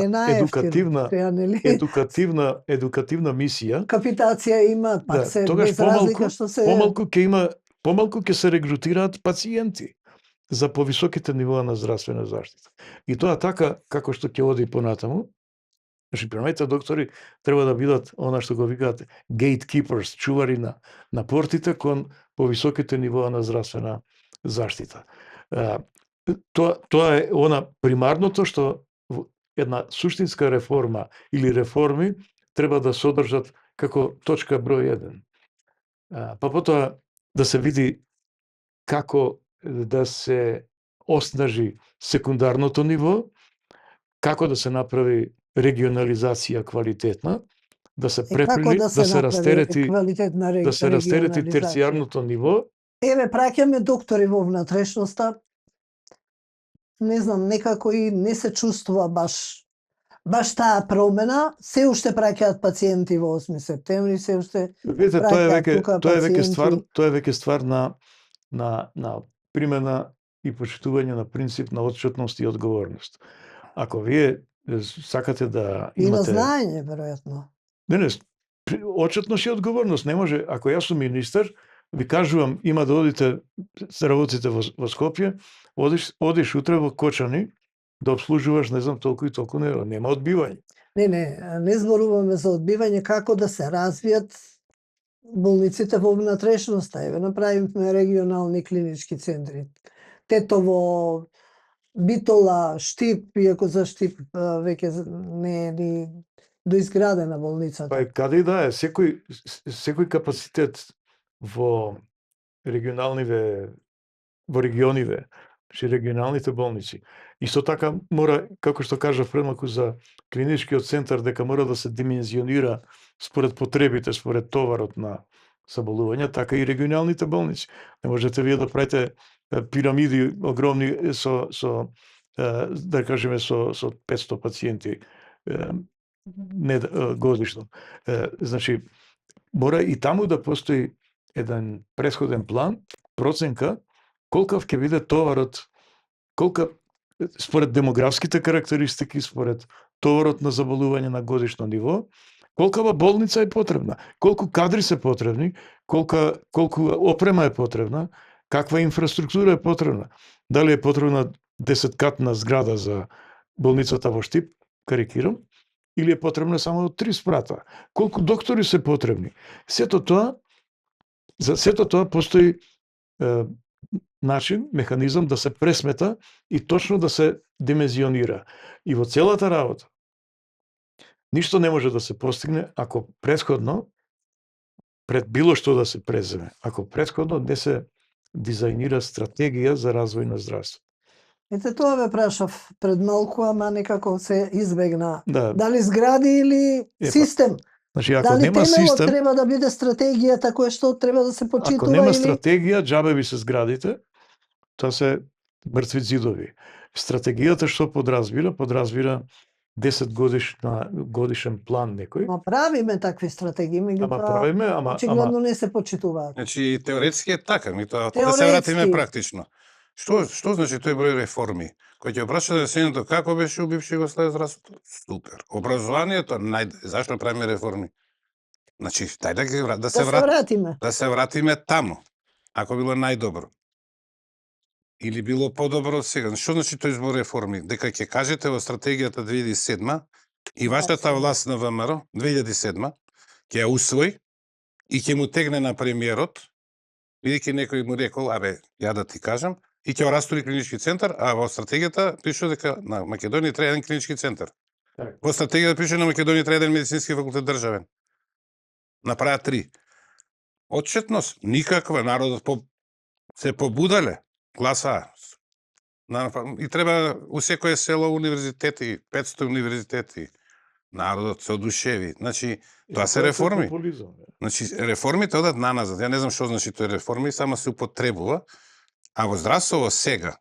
едукативна мисија, капитација има, пак се без разлика што се помалку ќе се регрутираат пациенти за повисоките нивоа на здравствена заштита. И тоа така како што ќе оди понатаму. Значи, примерните доктори треба да бидат она што го викаат gatekeepers, чувари на портите кон повисоките нивоа на здравствена заштита. Тоа е она примарното што една суштинска реформа или реформи треба да содржат како точка број 1. Па потоа да се види како да се оснажи секундарното ниво, како да се направи регионализација квалитетна, да се преприли, да се растерети терцијарното ниво. Еве, праќаме доктори во внатрешноста. Не знам, некако и не се чувствува баш таа промена. Се уште праќаат пациенти во 8 септември, се уште праќаат тоа е веќе ствар на примена и почитување на принцип на отчетност и одговорност. Ако вие сакате да имате... И на знаење, веројатно. Не, отчетност и одговорност. Не може, ако јас сум министер, ви кажувам, има да одите, се работите во Скопје, одиш утре во Кочани, да обслужуваш, не знам, толку и толку, нема одбивање. Не зборуваме за одбивање, како да се развијат болниците во внатрешноста. Еве, направивме регионални клинички центри. Тетово, Битола, Штип, иако за Штип веќе не е ни доизградена болницата. Па каде и да е, секој капацитет во региониве, значи регионалните болници. Исто така мора, како што кажав премалку за клиничкиот центар, дека мора да се димензионира според потребите, според товарот на заболувања, така и регионалните болници. Не можете вие да правите пирамиди огромни со да кажеме со 500 пациенти не годишно. Значи мора и таму да постои еден претходен план, проценка колкав ќе биде товарот, според демографските карактеристики, според товарот на заболување на годишно ниво, колкава болница е потребна, колку кадри се потребни, колку опрема е потребна, каква инфраструктура е потребна. Дали е потребна 10-катна зграда за болницата во Штип, карикирам, или е потребна само 3 спрата. Колку доктори се потребни. За сето тоа постои начин, механизам да се пресмета и точно да се димензионира. И во целата работа ништо не може да се постигне ако претходно, пред било што да се преземе, ако претходно не се дизајнира стратегија за развој на здравство. Ете, тоа ве прашав пред малку, ама некако се избегна. Да. Дали згради или систем? Значи, ако дали нема систем, треба да биде стратегијата која што треба да се почитува? Ако нема стратегија, џабе би се зградите, тоа се мртви зидови. Стратегијата што подразбира? Подразбира 10 годишен план некој. Ама правиме такви стратегии, ама очигледно не се почитуваат. Значи теоретски е така, тоа се вратиме практично. Што значи тој број реформи? Кој ќе прашува населението како беше у бивши Југославија здравството? Супер. Образованието зашто правиме реформи? Значи, тај да се вратиме. Да се вратиме таму. Ако било најдобро. Или било подобро од сега. Што значи тој збор реформи? Дека ќе кажете во стратегијата 2007 и вашата власт на ВМРО 2007 ќе ја усвои и ќе му тегне на премиерот, бидејќи некој му рекол, ја да ти кажам, и ќе растури клинички центар, а во стратегијата пише дека на Македонија треба еден клинички центар. Во стратегијата пише на Македонија треба еден медицински факултет државен. Направа 3. Отчетност никаква, народот се побудале, гласаа. И треба у секое село универзитети, 500 универзитети. Народот се одушеви. Значи, тоа се реформи. Значи, реформите одат наназад. Ја не знам што значи тој реформи, само се употребува. А во здравство сега,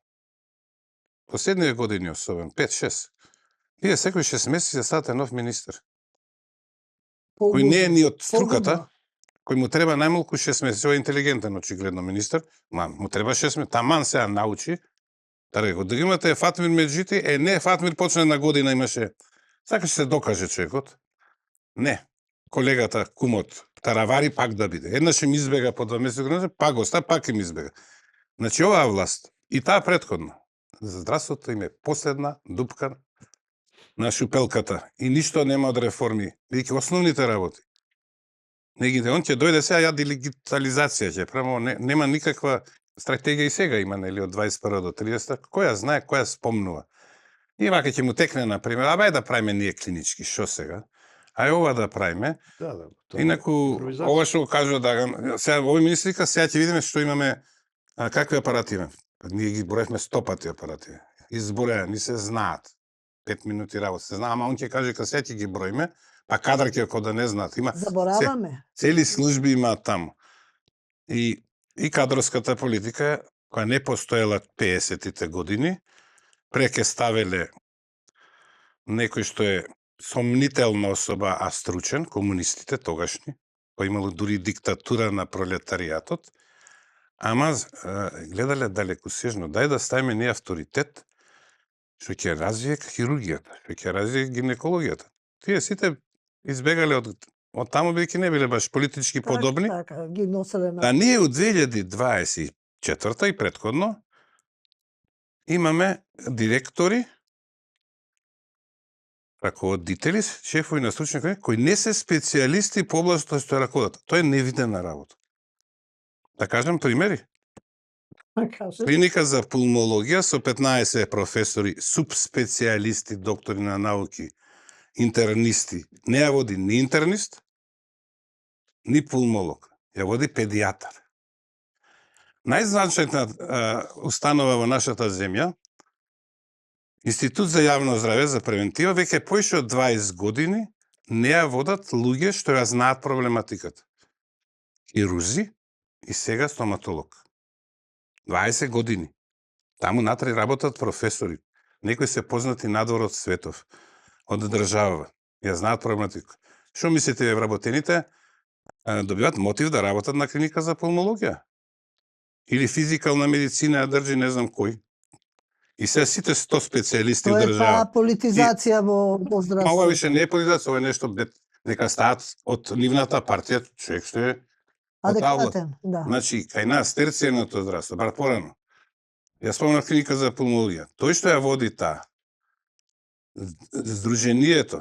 последниве години особено, 5-6, вие секој 6 месеци ставате нов министер. Кој не е ни од струката, кој му треба најмалку 6 месеци, ова е интелигентен очигледно министер, му треба 6 месеци, таман сега научи, да имате Фатмир Меджити, не, Фатмир почна на година имаше, сакаше се докаже човекот, не, колегата, кумот, Таравари пак да биде, еднаш им избега по 2 месеци, пак оста, пак им избега. Значи, оваа власт, и таа претходна, за здравството им е последна дупка на шупелката и ништо нема од реформи, бидејќи основните работи. Он ќе дојде сега, ја дигитализација ќе право, нема никаква стратегија и сега има, нели, од 21 до 30, која знае, која спомнува. И вака ќе му текне, например, да правиме ние клинички, што сега? Ова да правиме. Инаку, ова што го кажува Даган, сега овој министр вика, сега ќе видиме што имаме, какви апарати имаме. Ние ги броевме 100 пати апарати. Избореа, ни се знаат. 5 минути работа се знаа, ама он ќе каже кога сега ќе ги броиме, па кадар ќе ако да не знаат. Има забораваме. Цели служби имаат таму. И кадровската политика, која не постоела 50-тите години, преке ставеле некој што е сомнителна особа, а стручен, комунистите тогашни, кои имало дури диктатура на пролетаријатот, ама гледале далекосежно, дај да ставиме ние авторитет, што ќе развие хирургијата, што ќе развие гинекологијата. Тие сите избегале од таму, бидејќи не биле баш политички подобни. Така, ги носеле на... А ние од 2024 и претходно имаме директори, раководители, шефови на стручни комисии, кои не се специјалисти по областта што раководат. Тоа е невидена работа. Да кажем примери. Клиника за пулмологија со 15 професори, субспецијалисти, доктори на науки, интернисти. Не ја води ни интернист, ни пулмолог. Ја води педијатар. Најзначајна установа во нашата земја, Институт за јавно здраве за превентива, веќе поише од 20 години не ја водат луѓе што ја знаат проблематиката. Хирузи и сега стоматолог. 20 години. Таму натре работат професори. Некои се познати надвор од светов, од држава. Ја знаат проблематика. Што мислите, вработените добиваат мотив да работат на клиника за пулмологија? Или физикална медицина ја држи не знам кој? И се сите 100 специјалисти од држава. Тоа е политизација во здравството. Ова више не е политизација, ова е нешто нека стаат од нивната партија, човек што е адекватен, да. Значи, кај нас терцијарното здравство, бар порано. Ја спомнав клиника за пулмологија. Тој што ја води таа, Сдруженијето,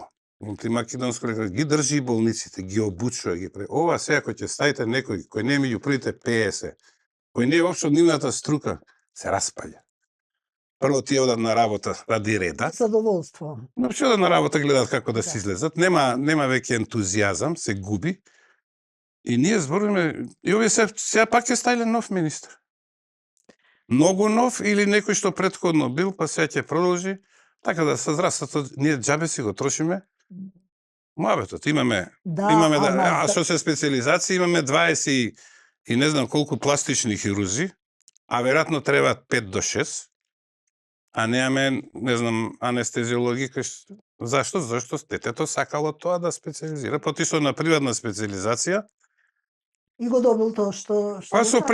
македонско ги држи болниците, ги обучува, ги прави. Ова сега кој ќе ставите некој кој не е меѓу првите 50, кој не е воопшто од нивната струка, се распаѓа. Прво тие одат на работа ради реда. Задоволство. Но што одат на работа гледаат како да се излезат, нема веќе ентузијазам, се губи. И ние зборуваме, и овие сега пак ќе ставиле нов министр. Многу нов или некој што претходно бил, па сега ќе продолжи. Така да со здравството ние џабе си го трошиме. Муабетот имаме а што се специјализација имаме 20 и не знам колку пластични хирузи, а веројатно требаат 5 до 6. А немаме, не знам, анестезиологи. Зашто? Зашто детето сакало тоа да специализира. Потишо на приватна специализација И го добил тоа што Па со сакал.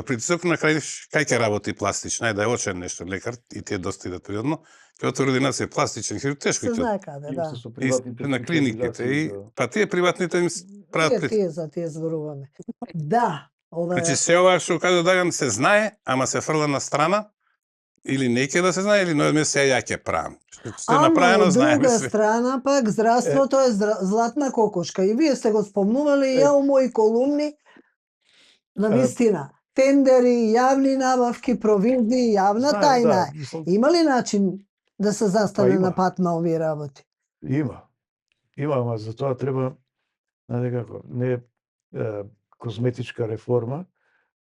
притисок на крај кај ќе работи пластично, да е очен нешто лекар и тие достигнат природно, ќе отвори ординација пластичен хирург, тешко Се ќе. знае каде, да. Исто со И приватните на клиниките и па тие приватните им прават. Тие зборуваме. Да, ова е Значи се ова што кажа Даган се знае, ама се фрла на страна или не ќе да се знае или ној се ја ќе правам. Што е направено од знаеме друга се. страна пак здравството е златна кокошка и вие сте го спомнували и ја у мои колумни на вистина. Тендери, јавни набавки, провизии, јавна тајна. Има ли начин да се застане на пат на овие работи? Има, ама за тоа треба не козметичка реформа,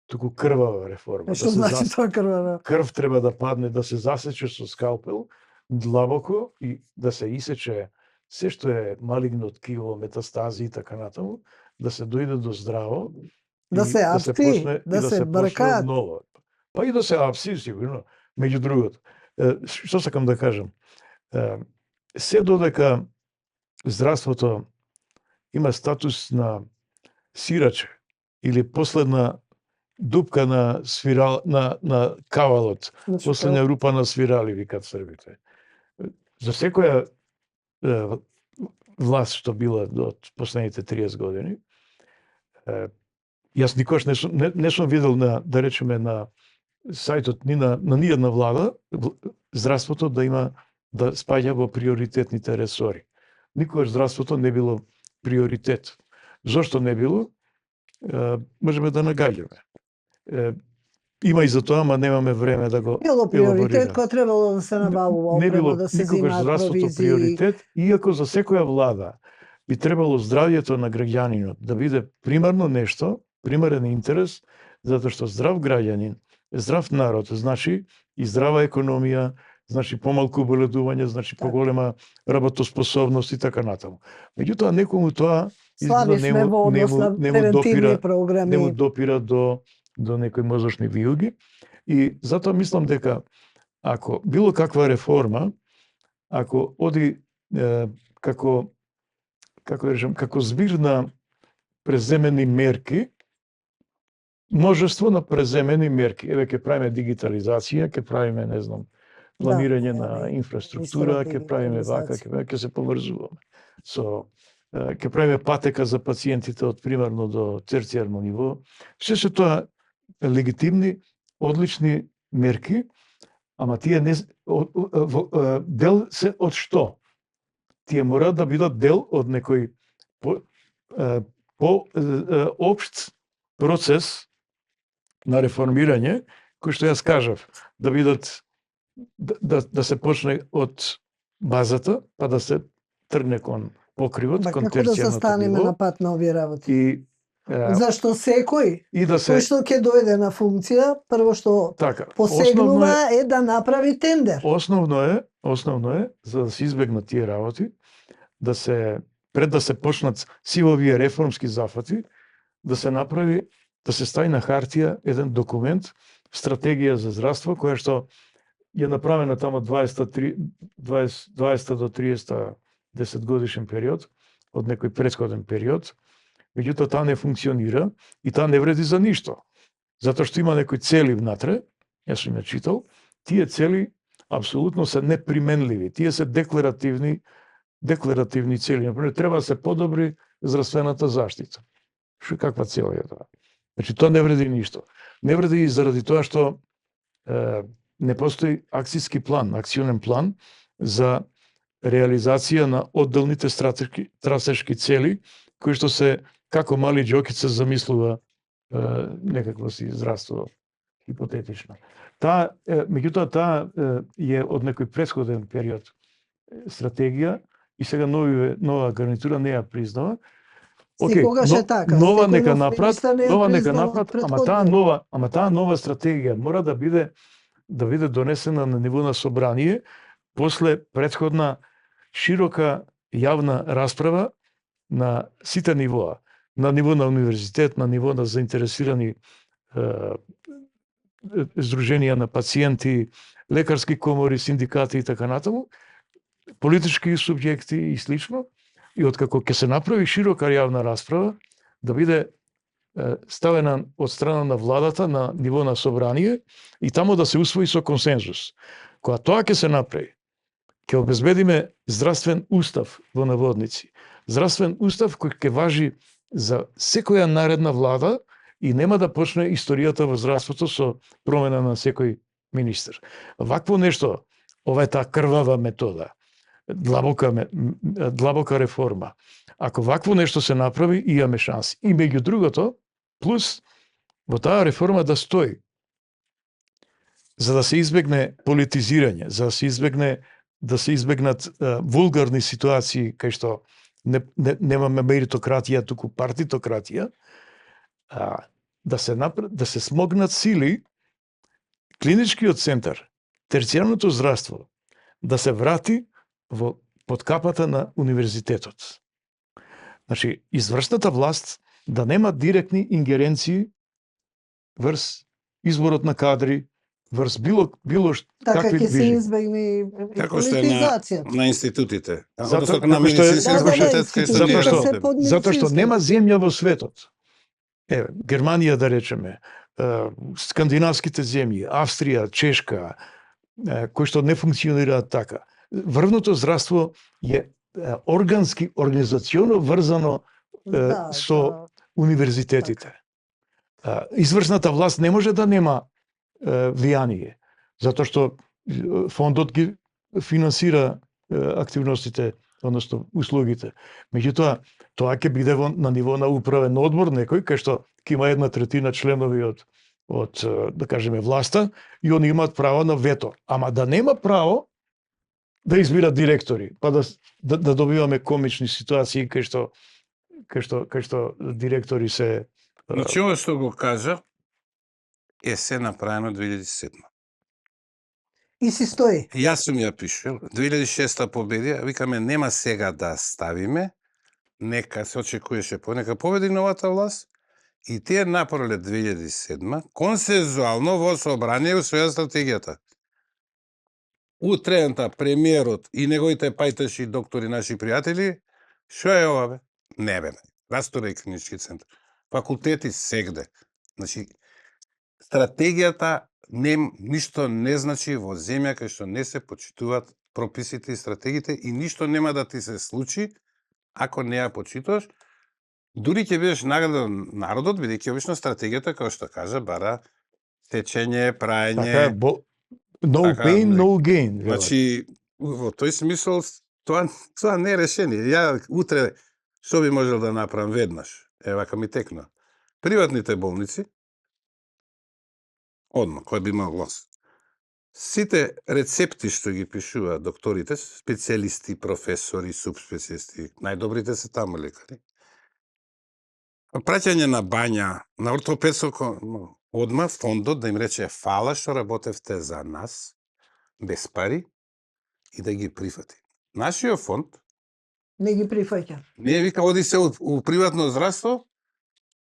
туку крвава реформа. Што значи тоа крвава? Крв треба да падне, да се засече со скалпел длабоко и да се исече се што е малигно ткиво, метастази и така натаму, да се дојде до здраво, да се апси, да се бркаат. Па и да се апси, сигурно. Меѓу другото, што сакам да кажам, се додека здравството има статус на сираче или последна дупка на свирал на кавалот, последна рупа на свирали, викат србите. За секоја власт што била од последните 30 години, јас никош не сум видел да речеме на сајтот на ниједна влада здравството да спаѓа во приоритетните ресори. Никогаш здравството не било приоритет. Зошто не било? Можеме да нагаѓаме. Има и за тоа, ама немаме време да го било приоритет кој требало да се набавува опрема, да се земаат провизии. Приоритет, иако за секоја влада би требало здравјето на граѓанинот да биде примарно нешто, примарен интерес, затоа што здрав граѓанин, здрав народ, значи и здрава економија, значи помалку боледување, значи поголема работоспособност и така натаму. Меѓутоа некому тоа не му допира до некои мозочни вилги и затоа мислам дека ако било каква реформа, ако оди како збир на преземени мерки, множество на преземени мерки. Еве ќе правиме дигитализација, ќе правиме, не знам, планирање на инфраструктура, ќе правиме вака, ќе се поврзуваме. Ќе правиме патека за пациентите од примарно до терцијарно ниво. Се тоа легитимни, одлични мерки, ама тие дел се од што? Тие мора да бидат дел од некој општ процес на реформирање, кој што јас кажав, да бидат да се почне од базата, па да се тргне кон покривот, кон терцијарното ниво. Како да застанеме на пат на овие работи? Зашто секој кој што ќе дојде на функција, прво што посегнува е да направи тендер. Основно е за да се избегнат тие работи, пред да се почнат сивовие реформски зафати, да се направи, да се стави на хартија еден документ, стратегија за здравство, која што е направена тамо 20 до 30 10 годишен период, од некој претходен период, меѓутоа таа не функционира и таа не вреди за ништо. Затоа што има некои цели внатре, јас сум ја читал, тие цели апсолутно се неприменливи, тие се декларативни цели. Например, треба да се подобри здравствената заштита. Каква цел е тоа? Значи, тоа не вреди ништо. Не вреди и заради тоа што не постои акцијски план, акционен план за реализација на одделните стратешки цели, кои што се како мали џокица замислува некакво си здравство хипотетично. Меѓутоа таа е од некој претходен период стратегија и сега нова гарнитура не ја признава. Секогаш е така. Нова нека направат, ама таа нова стратегија мора да биде донесена на ниво на собрание после претходна широка јавна расправа на сите нивоа, на ниво на универзитет, на ниво на заинтересирани здруженија на пациенти, лекарски комори, синдикати и така натаму, политички субјекти и слично, и откако ќе се направи широка јавна расправа, да биде ставена од страна на владата на ниво на собрание и таму да се усвои со консензус. Кога тоа ќе се направи, ќе обезбедиме здравствен устав во наводници. Здравствен устав кој ќе важи за секоја наредна влада и нема да почне историјата во здравството со промена на секој министер. Вакво нешто, ова е таа крвава метода, длабока реформа. Ако вакво нешто се направи, имаме шанси. И меѓу другото, плюс во таа реформа да стои за да се избегне политизирање, за да се избегнат вулгарни ситуации кај што немаме меритократија, туку партитократија, да се смогнат сили клиничкиот центар, терцијарното здравство, да се врати под капата на универзитетот. Значи, извршната власт да нема директни ингеренции врз изборот на кадри, врз било Така какви ќе се движи. избегне и Како што е политизацијата. на институтите. Затоа Односно на медицински факултет кај што Затоа што- директор. под Затоа што медицински. нема земја во светот. Германија да речеме, скандинавските земји, Австрија, Чешка, кои што не функционираат така. Врвното здравство е организационо врзано со универзитетите. Извршната власт не може да нема влијание, затоа што фондот ги финансира активностите, односно услугите. Меѓутоа, тоа ќе биде на ниво на управен одбор, некој кај што ќе има 1/3 членови од да кажеме власта и они имаат право на вето, ама да нема право да избират директори, па да добиваме комични ситуации кај што директори се Значи, ова што го кажа е се направено 2007. И си стои. Јас сум ја пишал, 2006 победи, викаме нема сега да ставиме, нека се очекуваше нека победи новата власт, и тие направиле 2007 консензуално во собрание усвоја стратегијата. Утрената премиерот и неговите пајташи доктори, наши пријатели, што е ова бе? Не бе, растуре клинички центар. Факултети сегде. Значи, стратегијата ништо не значи во земја кај што не се почитуваат прописите и стратегиите и ништо нема да ти се случи ако не ја почитуваш. Дури ќе бидеш награден народот, бидејќи обично стратегијата, како што кажа, бара течење, праење. така no Така, pain, no gain. Значи, во тој смисол, тоа не е решение. Ја утре што би можел да направам веднаш? Вака ми текна. Приватните болници, одма, кој би имал глас. Сите рецепти што ги пишуваат докторите, специјалисти, професори, субспецијалисти, најдобрите се таму лекари. Праќање на бања, на ортопедско, одма фондот да им рече фала што работевте за нас, без пари, и да ги прифати. Нашиот фонд Не ги прифаќа. не вика оди се у приватно здравство,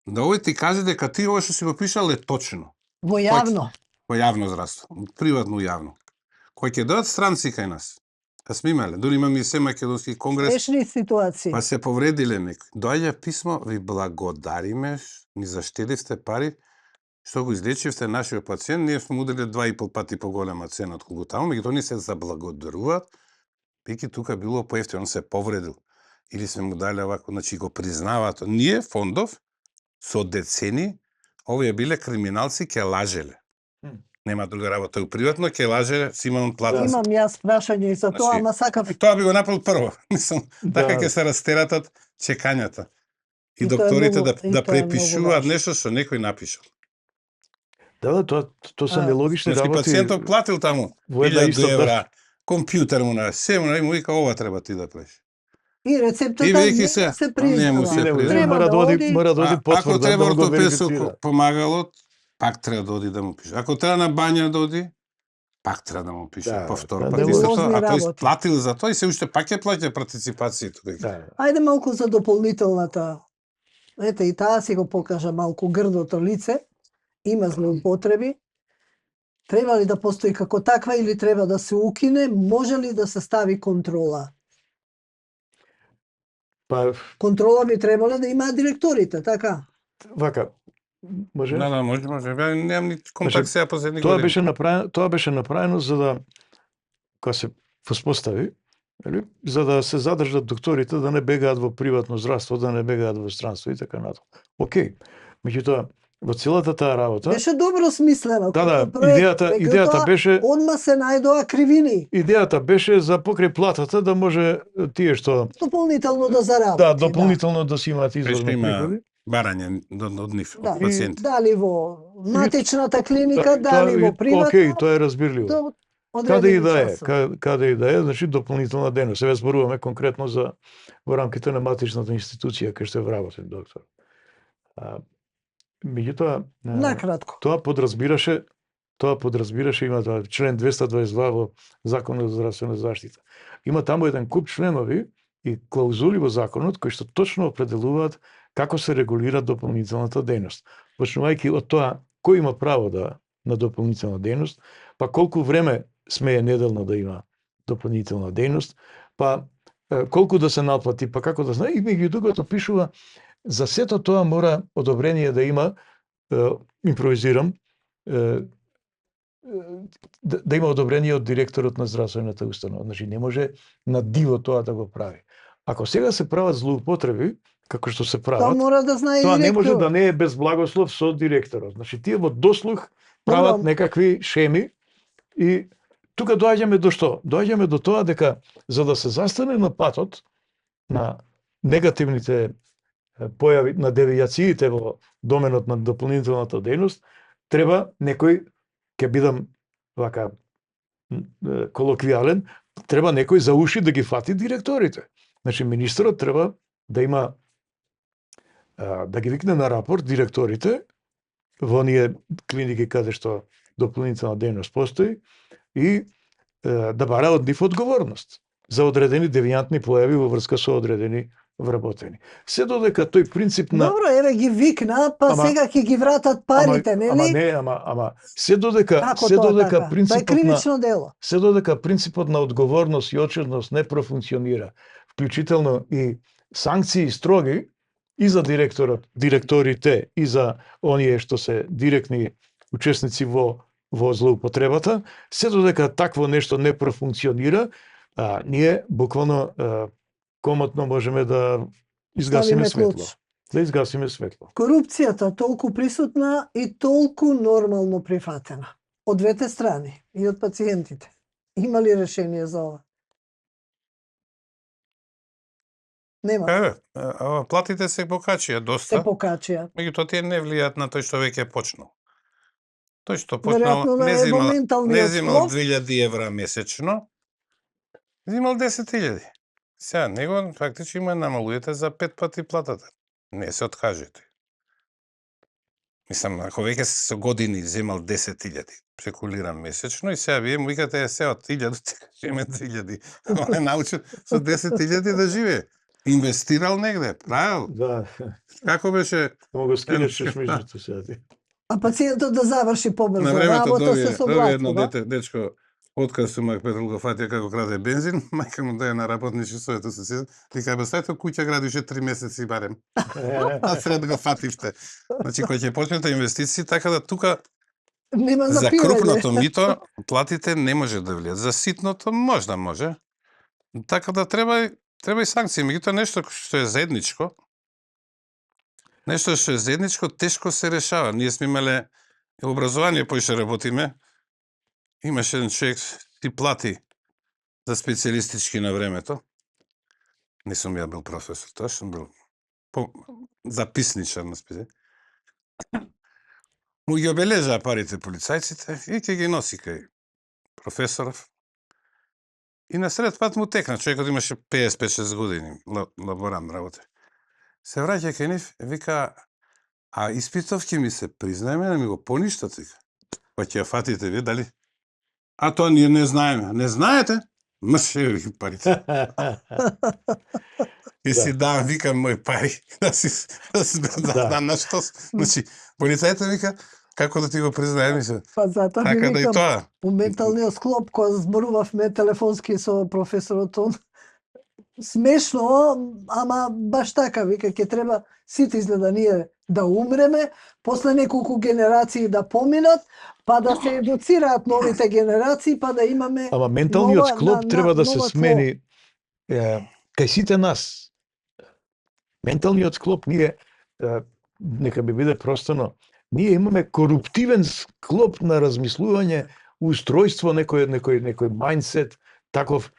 да овој ти каже дека ти ова што си го пишал е точно. Во јавно. Во јавно здравство, приватно јавно. Кој ќе дојдат странци кај нас, сме имале, дури имаме и се македонски конгрес, Смешни ситуации. па се повредиле некој. Доаѓа писмо, ви благодариме, ни заштедивте пари, што го излечивте нашиот пациент, ние сме ударили 2,5 пати поголема цена отколку таму, меѓутоа они се заблагодаруваат, бидејќи тука било поевтино, он се повредил. Или сме му дали овако, значи го признаваат. Ние, фондов, со децени, овие биле криминалци, ке лажеле. Нема друга работа у приватно, ке лажеле, си имам плата. Имам јас прашање и за тоа, Значи, ама сакав И тоа би го направил прво. Мислам, така Да. ќе се растератат чекањата. И И тоа е докторите многу- и да тоа е многу препишуваат важно. нешто што некој напишал. Да, тоа се нелогични Значи работи. пациентот платил таму Во една 1000 иста евра, компјутер му на се му вика ова треба ти да правиш. И рецептата И не бидејќи се се признава. не му се Не, признава. Треба мора да да оди, оди. мора да оди Ако потврда треба да го ортопедско верифицира. помагало, пак треба да оди да му пише. Ако треба на бања да оди, пак треба да му пише Да, повторно. да, Пак да, истото, небулозни а тој работи. платил за тоа и се уште пак ќе плаќа партиципацијата. Да. Ајде малку за дополнителната. Ете, и таа си го покажа малку грдото лице. Има злоупотреби. Треба ли да постои како таква или треба да се укине? Може ли да се стави контрола? Па Контрола би требале да имаат директорите, така? вака, може? Да, може. Ја немам ни контакт сега последни Тоа години. беше направено за да кога се воспостави, нели, за да се задржат докторите да не бегаат во приватно здравство, да не бегаат во странство и така натаму. Океј. Меѓутоа, во целата таа работа Беше добро смислено. Да, како проект, идејата меѓутоа, беше одма се најдоа кривини. идејата беше за покрај платата да може тие што Дополнително да заработи. да дополнително да си имаат Што изворни има приходи. барање од нив, Да. од пациенти. Дали во матичната клиника, дали во приватно. Океј, тоа е разбирливо. до Каде и одредени да е, часови. каде и да е, значи дополнителна дејност. Сега зборуваме конкретно за во рамките на матичната институција кај што е вработен доктор. Меѓутоа, Накратко. тоа подразбираше има тоа член 222 во Законот за здравствена заштита. Има таму еден куп членови и клаузули во законот кои што точно определуваат како се регулира дополнителната дејност. Почнувајќи од тоа кој има право на дополнителна дејност, па колку време смее неделно да има дополнителна дејност, па колку да се наплати, па како да знае, и меѓу другото пишува за сето тоа мора одобрение да има, импровизирам, да има одобрение од директорот на здравствената установа. Значи не може на диво тоа да го прави. Ако сега се прават злоупотреби, како што се Тоа прават, мора да знае тоа не директор. може да не е без благослов со директорот. Значи тие во дослух прават некакви шеми и тука доаѓаме до што? Доаѓаме до тоа дека за да се застане на патот на негативните појави, на девијациите во доменот на дополнителната дејност, треба некој, ќе бидам вака колоквијален, треба некој за уши да ги фати директорите. Значи министерот треба да има да ги викне на рапорт директорите во оние клиники каде што дополнителна дејност постои и да бара од нив одговорност за одредени девијантни појави во врска со одредени вработени. Се додека тој принцип на Добро, еве ги викна, па сега ќе ги вратат парите, нели? Ама се додека Како се тоа додека така? Тоа е принципот на кривично дело. се додека принципот на одговорност и очерност не профункционира, вклучително и санкции строги и за директорите и за оние што се директни учесници во злоупотребата, се додека такво нешто не профункционира, ние буквално комотно можеме да изгасиме Ставиме светло. клуч. Да изгасиме светло. Корупцијата толку присутна и толку нормално прифатена. Од двете страни и од пациентите. Има ли решение за ова? Нема. Платите се покачија Се доста, покачија. меѓутоа тие не влијаат на тој што веќе почнал. Тој што почнал Веројатно да е моменталниот не земал склоп. 2000 евра месечно, земал 10.000. Сега него фактички му намалуете за 5 пати платата. Не се откажете. Мислам, ако веќе со години земал 10.000, спекулирам месечно, и сега вие му викате се од 1000, ќе име 2000. Он е научил со 10.000 да живее. Инвестирал негде, правил. Да, Како беше му го скинеш чешмиџето сега ти. А пациентот да заврши побрзо на времето работа добие се едно согласува. дечко отказ умак Петрол го фатија како краде бензин, мајка му дае на работни часовето се сеќа. Вика бе сајто куќа градише 3 месеци барем. А сред го фативте. Значи кој ќе почнете инвестиции така да тука Нема за запирање. крупното мито платите не може да влијат. За ситното можда може. Така да треба и санкции, меѓутоа нешто што е заедничко. Нешто што е заедничко тешко се решава. Ние сме имале образование поише работиме. Имаше еден човек ти плати за специјалистички на времето. Не сум ја бил професор, тоа сум бил записничар на специјалистички. Му ги обележаа парите полицајците и ќе ги носи кај професоров. И на сред пат му текна, човекот имаше 55-6 години, лаборант работе. Се враќа кај нив, вика, а испитов ќе ми се признаеме, да ми го поништат, вика. Па ќе ја фатите ви, дали? А тоа ние не знаеме. Не знаете? Мрше ви парите. И си дам, викам, мој пари. Да на што? Значи, полицајите вика, како да ти го признаеме се. Па затоа ви Така да и викам, тоа. у менталниот склоп, кога зборувавме телефонски со професорот, он смешно, ама баш така, вика, ќе треба сите изгледа ние да умреме, после неколку генерации да поминат, па да се едуцираат новите генерации, па да имаме Ама менталниот склоп треба да се нова смени кај сите нас. Менталниот склоп ние, нека би биде простано, ние имаме коруптивен склоп на размислување, устројство, некој мајндсет, таков,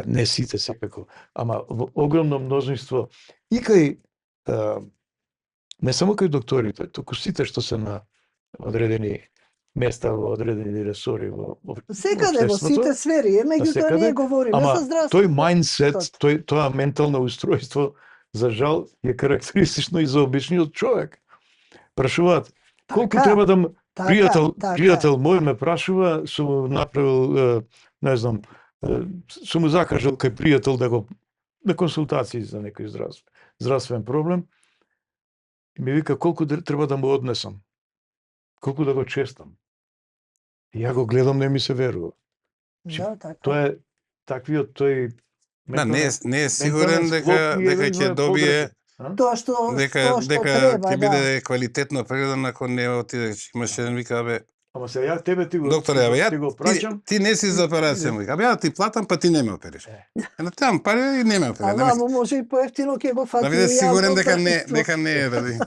не сите секако, ама во огромно множество, и кај, не само кај докторите, туку сите што се на одредени места, во одредени ресори во секаде во сите сфери, меѓутоа ние говориме за здравство. Тој мајндсет, тоа ментално устројство, за жал, е карактеристично и за обичниот човек. Прашуваат, колку треба да пријател мој ме прашува, сум му направил, не знам, сум му закажал кај пријател да го на консултации за некој здравствен проблем, и ми вика колку треба да му однесам, колку да го честам. И ја го гледам, не ми се верува. Да, така. Тоа е таквиот тој не е сигурен дека ќе добие тоа што дека треба, ќе биде квалитетно прегледан ако не отиде. Имаше еден вика, абе, ама се ја тебе ти го докторе, абе, ти го праќам. ти не си за операција, вика. Абе, ја ти платам, па ти не ме опериш. На таму пари и не ме опериш. Ама може и поевтино ќе го фати. Да биде сигурен дека не е, дали.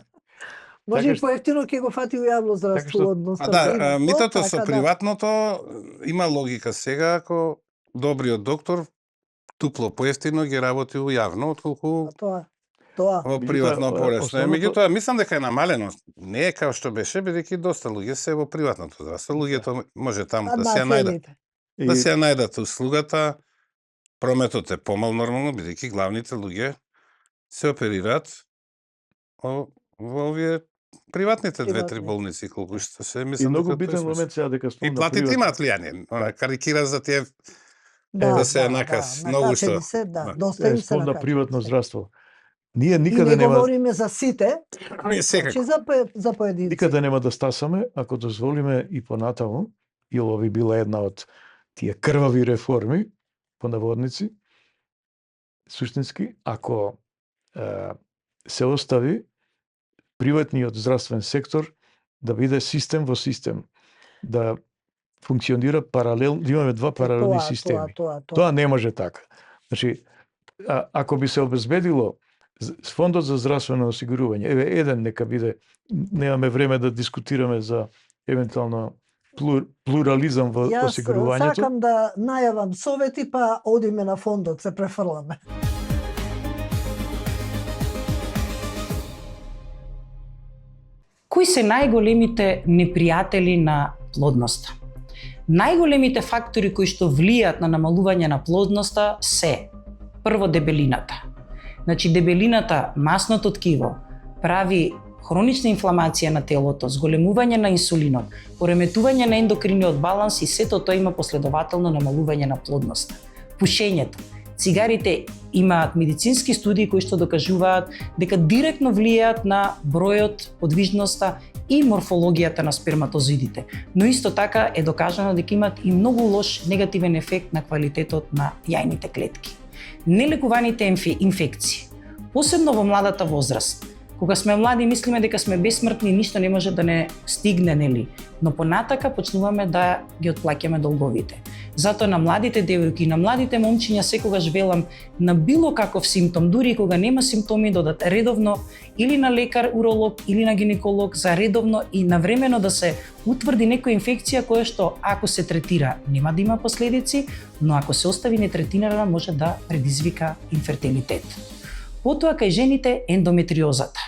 Може и поевтино ќе го фати у јавно здравство односно. Да, митото со приватното има логика сега, ако добриот доктор тупло поевтино ги работи у јавно, отколку Тоа. во приватно полесно. Меѓутоа, мислам дека е намалено. Не е како што беше, бидејќи доста луѓе се во приватното здравство. Луѓето може таму да се ја најдат. Да се ја најдат услугата. Прометот е помал нормално, бидејќи главните луѓе се оперираат во овие приватните две-три болници, колку што се, мислам. И многу битен момент сега дека спомна. И платите имаат влијание. Она карикира за тие да се накас, многу што. Доста им се спомна накача. приватно здравство. Ние И никаде не нема говориме за сите, Секако. за поединци. никаде нема да стасаме ако дозволиме и понатаму, и ова би била една од тие крвави реформи по наводници, суштински, ако се остави приватниот здравствен сектор да биде систем во систем, да функционира паралелно, да имаме два паралелни системи. Тоа не може така. Значи, ако би се обезбедило Фондот за здравствено осигурување, еве еден нека биде, немаме време да дискутираме за евентуално плурализам во осигурувањето. Јас сакам да најавам совети, па одиме на фондот, се префрламе. Кои се најголемите непријатели на плодноста? Најголемите фактори кои што влијаат на намалување на плодноста се прво дебелината. Значи дебелината, масното ткиво, прави хронична инфламација на телото, зголемување на инсулинот, пореметување на ендокриниот баланс и сето тоа има последователно намалување на плодноста. Пушењето. Цигарите имаат медицински студии кои што докажуваат дека директно влијаат на бројот, подвижноста и морфологијата на сперматозоидите. Но исто така е докажано дека имаат и многу лош негативен ефект на квалитетот на јајните клетки. Нелекуваните инфекции, посебно во младата возраст. Кога сме млади мислиме дека сме бесмртни, ништо не може да не стигне, нели? Но понатака почнуваме да ги отплаќаме долговите. Затоа на младите девојки и на младите момчиња секогаш велам на било каков симптом, дури и кога нема симптоми, додат редовно или на лекар, уролог или на гинеколог за редовно и навремено да се утврди некоја инфекција која што ако се третира нема да има последици, но ако се остави нетретирана може да предизвика инфертилитет. Потоа кај жените ендометриозата.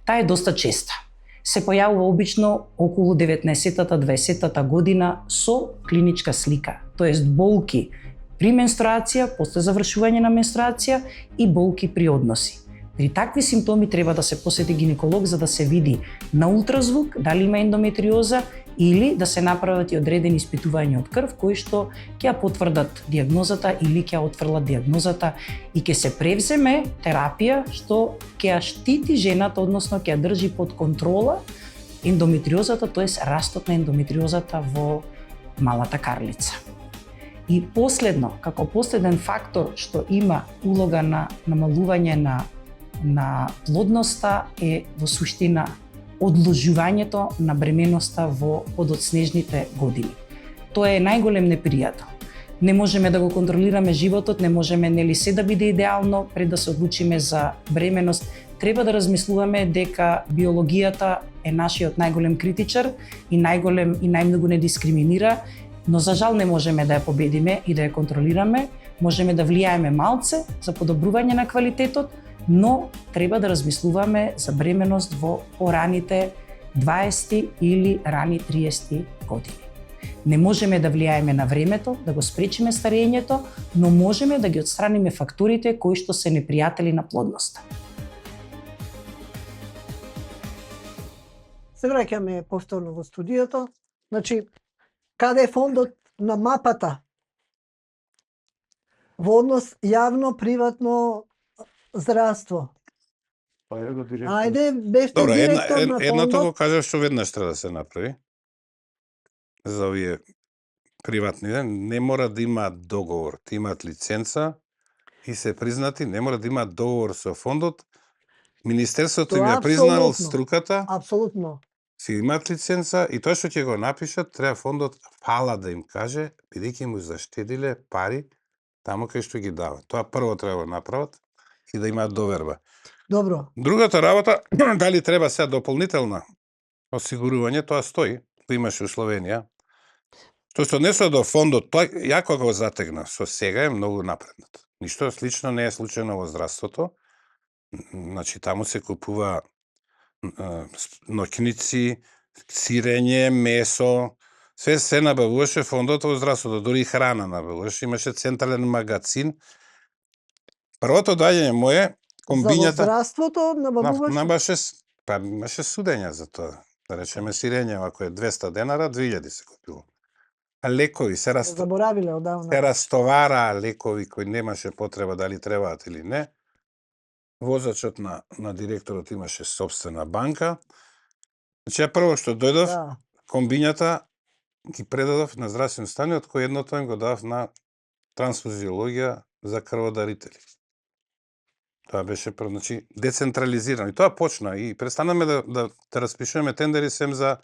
Таа е доста честа. Се појавува обично околу 19-та, 20-та година со клиничка слика, тоест болки при менструација, после завршување на менструација и болки при односи. При такви симптоми треба да се посети гинеколог за да се види на ултразвук дали има ендометриоза или да се направат и одредени испитувања од крв кои што ќе ја потврдат дијагнозата или ќе ја отфрлат дијагнозата и ќе се превземе терапија што ќе ја штити жената, односно ќе ја држи под контрола ендометриозата, тоест растот на ендометриозата во малата карлица. И последно, како последен фактор што има улога на намалување на на плодноста е во суштина одложувањето на бременоста во подоцнежните години. Тоа е најголем непријател. Не можеме да го контролираме животот, не можеме нели се да биде идеално пред да се одлучиме за бременост. Треба да размислуваме дека биологијата е нашиот најголем критичар и најголем и најмногу не дискриминира, но за жал не можеме да ја победиме и да ја контролираме. Можеме да влијаеме малце за подобрување на квалитетот, но треба да размислуваме за бременост во пораните 20 или рани 30 години. Не можеме да влијаеме на времето, да го спречиме старењето, но можеме да ги отстраниме факторите кои што се непријатели на плодноста. Се враќаме повторно во студиото. Значи, каде е фондот на мапата во однос јавно-приватно здравство? Па е го директор. Ајде, бевте Добро, директор на едното го фондот. кажав што веднаш треба да се направи. За овие приватни, не мора да имаат договор, ти имаат лиценца и се признати, не мора да имаат договор со фондот. Министерството им Тоа ја признало апсолутно. струката, Апсолутно. си имаат лиценца и тоа што ќе го напишат, треба фондот фала да им каже, бидејќи му заштедиле пари таму кај што ги дава. Тоа прво треба да го направат и да имаат доверба. Добро. Другата работа, дали треба сега дополнителна осигурување, тоа стои, тоа имаше у Словенија. Што се однесува до фондот, тоа ја кога го затегна, со сега е многу напреднат. Ништо слично не е случајно во здравството. Значи, таму се купува ноќници, сирење, месо, се набавуваше фондот во здравството, дури и храна набавуваше, имаше централен магазин. Првото доаѓање мое, комбињата... За во здравството набавуваше? Имаше судења за тоа. Да речеме сирење, ако е 200 денара, 2000 се купува. А лекови се Заборавиле одавна. се растовараа лекови кои немаше потреба дали требаат или не. Возачот на директорот имаше собствена банка. Значи, прво што дојдов, Да. комбињата ги предадов на здравствен стани, од кој едното им го дадов на трансфузиологија за крводарители. Тоа беше, значи, децентрализирано. И тоа почна. И престанаме да распишуваме тендери сем за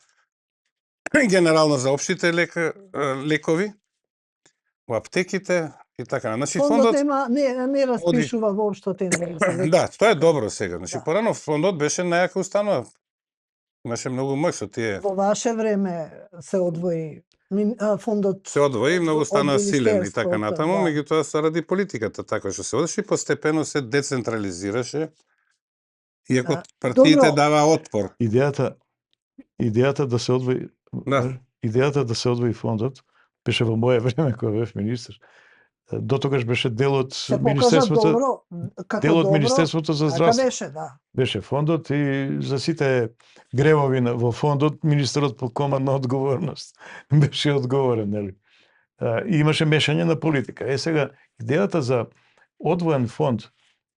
генерално за општите лекови, во аптеките и така. Значи, Фондот не распишува воопшто тендери за лекови. Да, тоа е добро сега. Значи, Да. порано фондот беше најака установа. Имаше многу моќ со тие. Во ваше време се одвои фондот. Се одвои, многу стана од силен и така Министерството, натаму, да. меѓутоа заради политиката така што се одеше и постепено се децентрализираше. Иако партиите добро. дава отпор. Идејата да се одвои Да. идејата да се одвои фондот беше во мое време кога бев министер. Дотогаш беше дел од Се покажа Министерството, добро, како дел од добро, Министерството за така здравство. беше, да. Беше фондот и за сите гревови во фондот министерот по командна одговорност беше одговорен, нели? И имаше мешање на политика. Сега идејата за одвоен фонд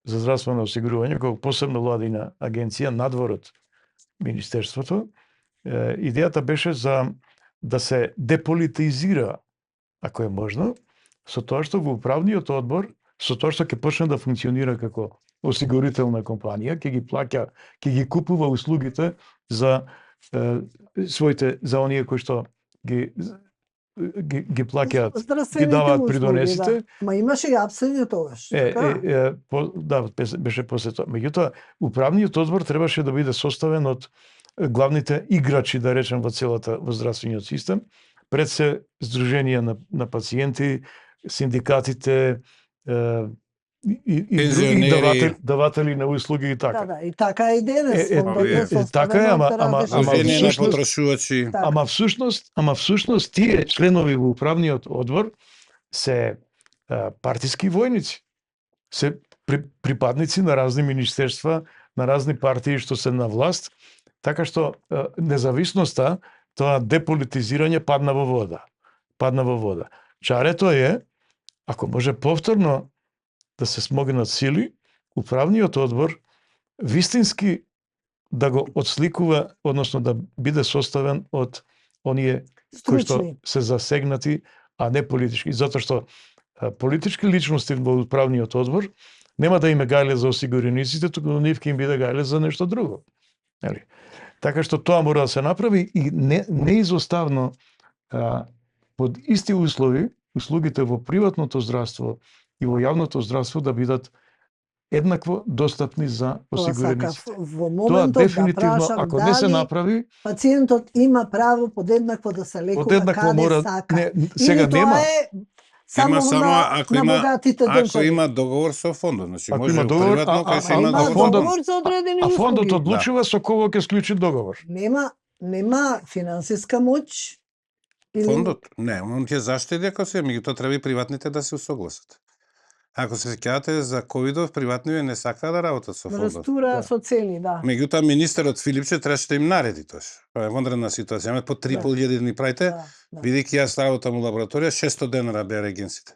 за здравствено осигурување, како посебна владина агенција надвор од министерството, идејата беше за да се деполитизира, ако е можно, со тоа што во управниот одбор, со тоа што ќе почне да функционира како осигурителна компанија, ќе ги плаќа, ќе ги купува услугите за своите, за оние кои што ги плаќаат, ги Здравствените даваат услуги, придонесите. да. Ма имаше и апсени тогаш, така? Да, беше после тоа. Меѓутоа, управниот одбор требаше да биде составен од главните играчи, да речем, во целата во здравствениот систем, пред се здруженија на пациенти, синдикатите и други даватели на услуги и така. Да, и така е и денес. фондот е составен така е, од ама различни Движение на всушност- потрошувачи. Така. Ама всушност тие членови во управниот одбор се партиски војници. Се припадници на разни министерства, на разни партии што се на власт, така што независноста, тоа деполитизирање падна во вода. Чарето е, ако може повторно да се смогнат сили, управниот одбор вистински да го отсликува, односно да биде составен од оние кои што Стручни. се засегнати, а не политички. Затоа што политички личности во управниот одбор нема да име гајле за осигурениците, туку нив ќе им биде гајле за нешто друго. Нели? Така што тоа мора да се направи и неизоставно под исти услови, услугите во приватното здравство и во јавното здравство да бидат еднакво достапни за осигурениците. Во Тоа моментот дефинитивно, да прашам ако не се дали направи, пациентот има право подеднакво да се лекува подеднакво каде мора, сака. сега Или тоа нема. е само ако на богатите Ако држави. има договор со фондот, значи Ако може има договор, приватно, кај се има има договор. фондот- договор за одредени А услуги. фондот одлучува со кого ќе склучи договор. Нема финансиска моќ или Фондот? Не, он ќе заштеди ако се, меѓутоа треба и приватните да се усогласат. Ако се сеќавате за ковидов, приватните не сакаа да работат со фондот. растура со цени, да. Меѓутоа министерот Филипче требаше да им нареди тоа. Тоа е вонредна ситуација, имате по 3.500 да ни правите, Да. бидејќи јас работам у лабораторија, 600 денара беа регенсите.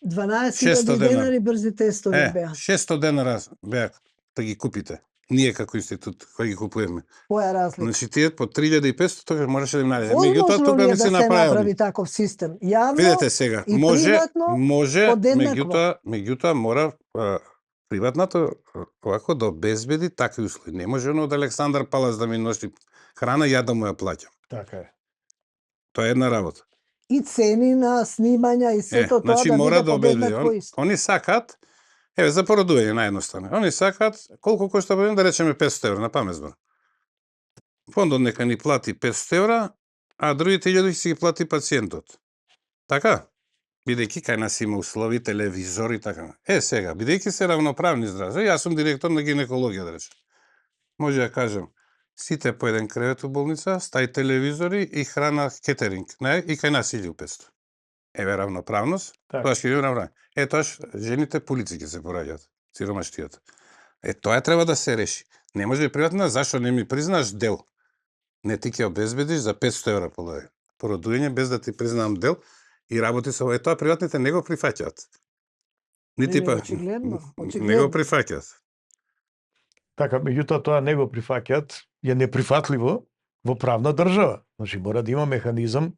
12.000 дена. денари брзи тестови беа. 600 денара беа да ги купите. Ние како институт кој ги купуваме. Која е разлика? Значи тие по 3.500 тоа мораше да им нареди. Возможно Меѓутоа тука ли е не да се се направи. направи таков систем? Јавно Видете сега, и може, приватно, подеднакво. меѓутоа мора приватното овако да обезбеди такви услови. Не може оно од Александар Палас да ми носи храна и ја да му ја плаќам. Така е. Тоа е една работа. И цени на снимања и сето тоа значи да мора биде да обезбеди. подеднакво исто. Они сакаат, еве за породување наједноставно. Они сакаат колку кошта породување, да речеме 500 евра на памет збор. Фондот нека ни плати 500 евра, а другите 1000 ќе си ги плати пациентот. Така? Бидејќи кај нас има услови, телевизор и така. Сега, бидејќи се равноправни здравје, јас сум директор на гинекологија, да речем. Може да кажем, сите по еден кревет у болница, стај телевизори и храна кетеринг. Не, и кај нас 1500. Еве равноправност, Така. тоа ќе биде равноправно. Тоаш жените полици ќе се пораѓаат, сиромаштијата. Тоа треба да се реши. Не може приватна, зашто не ми признаш дел? Не ти ќе обезбедиш за 500 евра породување без да ти признам дел и работи со тоа приватните не го прифаќаат. Нити па Очигледно. не го прифаќаат. Така, меѓутоа тоа не го прифаќаат, е неприфатливо во правна држава. Значи мора да има механизам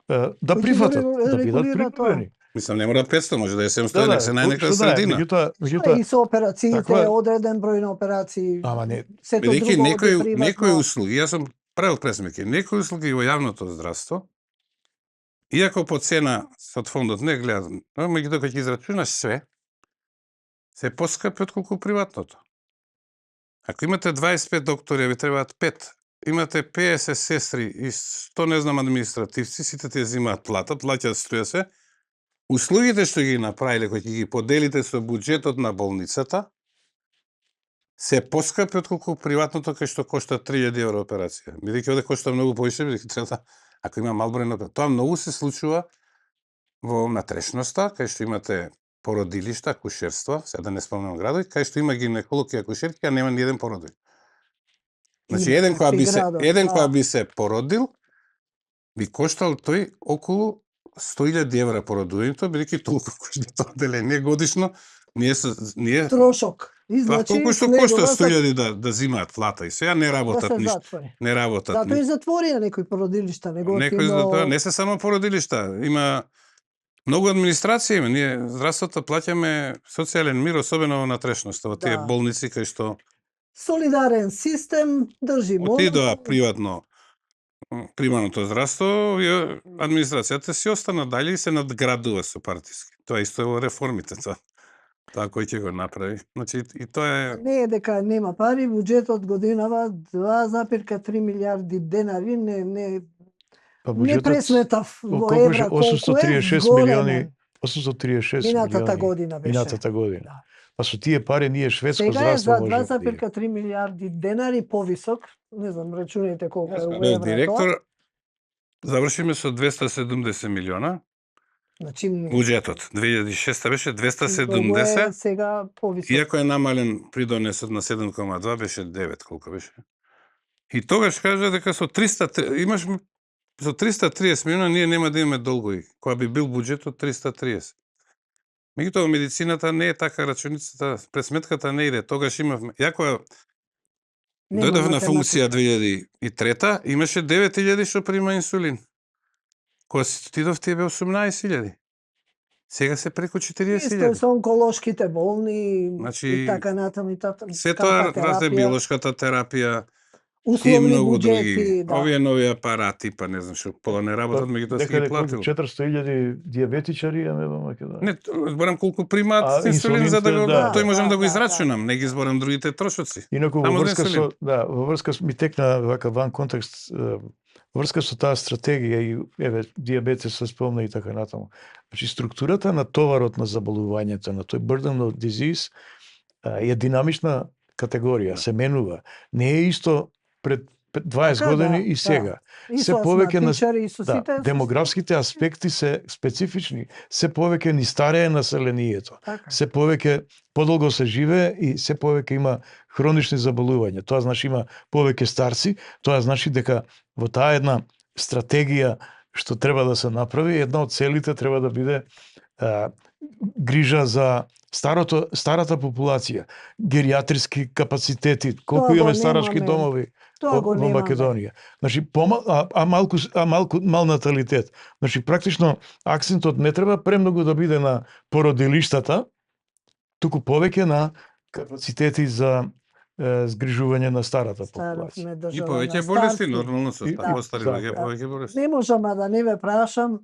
да Кој ќе прифатат, го да бидат регулира тоа? принудени. Мислам, не мора 500, може да е 700, нека се најнека што да е, средина. меѓутоа, И со операциите, Таква е. одреден број на операции. ама не, Сето Бидејќи друго оди приватно. некои услуги, јас сум правил пресмеки, некои услуги во јавното здравство, иако по цена од фондот не гледат, меѓутоа кога ќе израчунаш све, се поскапи отколку приватното. Ако имате 25 доктори, ви требаат 5. Имате 50 сестри и 100 не знам административци, сите те земаат плата, плаќаат струја се. Услугите што ги направиле, кои ќе ги поделите со буџетот на болницата, се поскапи отколку приватното кај што кошта 3000 евро операција. Бидејќи овде кошта многу повише, бидејќи треба, ако има мал број на операција. Тоа многу се случува во натрешноста, кај што имате породилишта, акушерства, сега да не спомнам градови, кај што има гинеколог и акушерки, а нема ни еден породил. Значи Има еден такви која градови, би се породил, би коштал тој околу 100.000 евра породувањето, бидејќи толку кошта тоа деление годишно, ние Трошок. И па значи колку што следува кошта се 100.000 да земаат плата и сега не да работат се ништо. затвори. Не работат Затоа и затворија некои породилишта, Некои за тоа не се само породилишта, има многу администрација има. Ние здравството плаќаме социјален мир, особено во натрешноста, во тие Да. болници кај што солидарен систем, држи отидоа приватно приманото здравство, и администрацијата си остана дали и се надградува со партиски. Тоа исто е во реформите, тоа кој ќе го направи. Значи и тоа е Не е дека нема пари, буџетот годинава 2,3 милиарди денари, не па не пресметав во колку беше? евра колку е 836 зголемен. милиони, 836 Минатата милиони година беше. минатата година. Да. Па со тие пари ние шведско Сега е здравство за може да диме. 2,3 милиарди денари повисок, не знам, рачунајте колку е Јас у кога бев евра директор, тоа. завршиме со 270 милиона, Значи, буџетот. 2006 беше многу е 270, сега повисок. иако е намален придонесот на 7,2, беше 9, колку беше. И тогаш кажа дека со 300, имаш со 330 милиона ние нема да имаме долгови, која би бил буџетот 330. Меѓутоа во медицината не е така, рачуницата, пресметката не иде. Тогаш имавме, јако Нема дојдов на математика. функција 2003, имаше 9000 што прима инсулин. Кога си отидов, тие бе 18.000. Сега се преку Исто 40.000. со онколошките болни Значи, и така натаму и татам. Се тоа разне биолошката терапија и условни многу буџети, други. да. Овие нови апарати, па не знам што пола не работат, меѓутоа си ги Некаде колку платил. 400.000 диабетичари имаме во Македонија. Не, зборам колку примаат А, инсулин за да го инсулините, тој можам да, да го да, израчунам, не ги зборам другите трошоци. Инаку Само во за врска инсулин. со во врска ми текна вака ван контекст во врска со таа стратегија и еве диабетес се спомна и така натаму. Значи структурата на товарот на заболувањето, на тој burden of disease е динамична категорија, се менува. Не е исто пред 20 Така, години да, и сега. И се со повеќе на астматичари, и со сите. демографските аспекти се специфични. Се повеќе ни старее населението. Така. Се повеќе подолго се живее и се повеќе има хронични заболувања. Тоа значи има повеќе старци, тоа значи дека во таа една стратегија што треба да се направи, една од целите треба да биде грижа за старата популација, гериатриски капацитети, колку Тоа го имаме старачки немаме. домови Тоа го во немаме. Македонија. Значи малку мал наталитет. Значи практично акцентот не треба премногу да биде на породилиштата, туку повеќе на капацитети за згрижување на старата популација. И повеќе болести, нормално со постари луѓе, да. повеќе болести. Не можам да не ве прашам,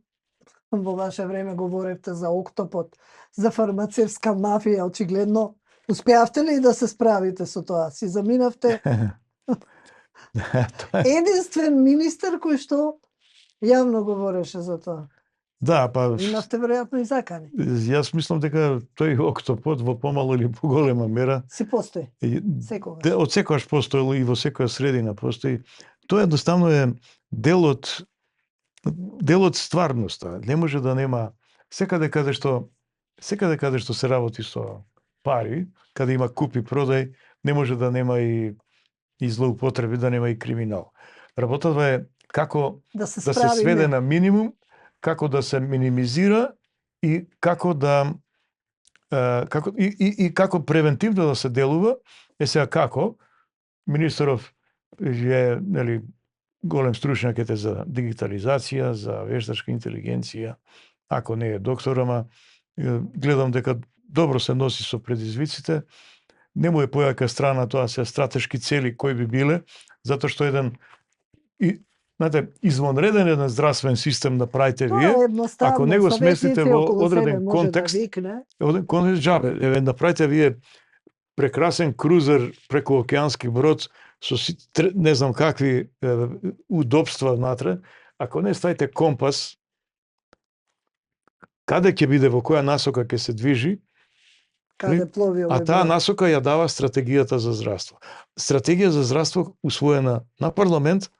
во ваше време говоревте за октопод, за фармацевска мафија, очигледно успеавте ли да се справите со тоа? Си заминавте единствен министер кој што јавно говореше за тоа. Да, па Имавте веројатно и закани. јас мислам дека тој октопод во помало или поголема мера Си постои, секогаш. од секогаш постоел и во секоја средина постои. Тоа едноставно е дел од стварноста. Не може да нема секаде каде што се работи со пари, каде има купи продај, не може да нема и злоупотреби, да нема и криминал. Работата е како Да се да се справиме. сведе на минимум, како да се минимизира и како да како превентивно да се делува. Сега како министеров е голем стручњак за дигитализација, за вештачка интелигенција, ако не е доктор, ама гледам дека добро се носи со предизвиците. Не му е појака страна тоа се стратешки цели кои би биле, затоа што извонреден еден здравствен систем да правите вие, ако не го сместите во одреден контекст, џабе, еве направите вие прекрасен крузер преку океански брод со не знам какви удобства внатре, ако не ставите компас, каде ќе биде, во која насока ќе се движи, Каде плови овој а таа брод. насока ја дава стратегијата за здравство. Стратегија за здравство усвоена на парламент,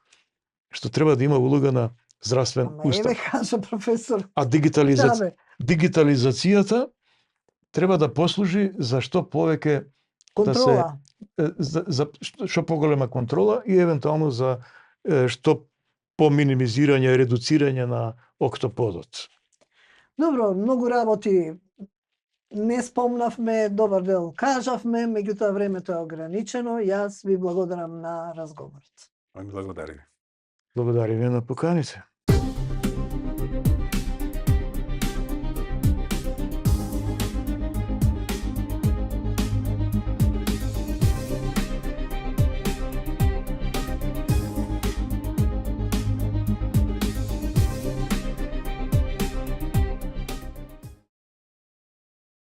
што треба да има улога на здравствен Ама устав. еве кажа професор. А дигитализацијата треба да послужи за што повеќе Контрола. за што поголема контрола и евентуално за што по минимизирање, редуцирање на октоподот. Добро, многу работи не спомнавме, добар дел кажавме, меѓутоа времето е ограничено. Јас ви благодарам на разговорот. Благодарам. Благодарам ви на поканите.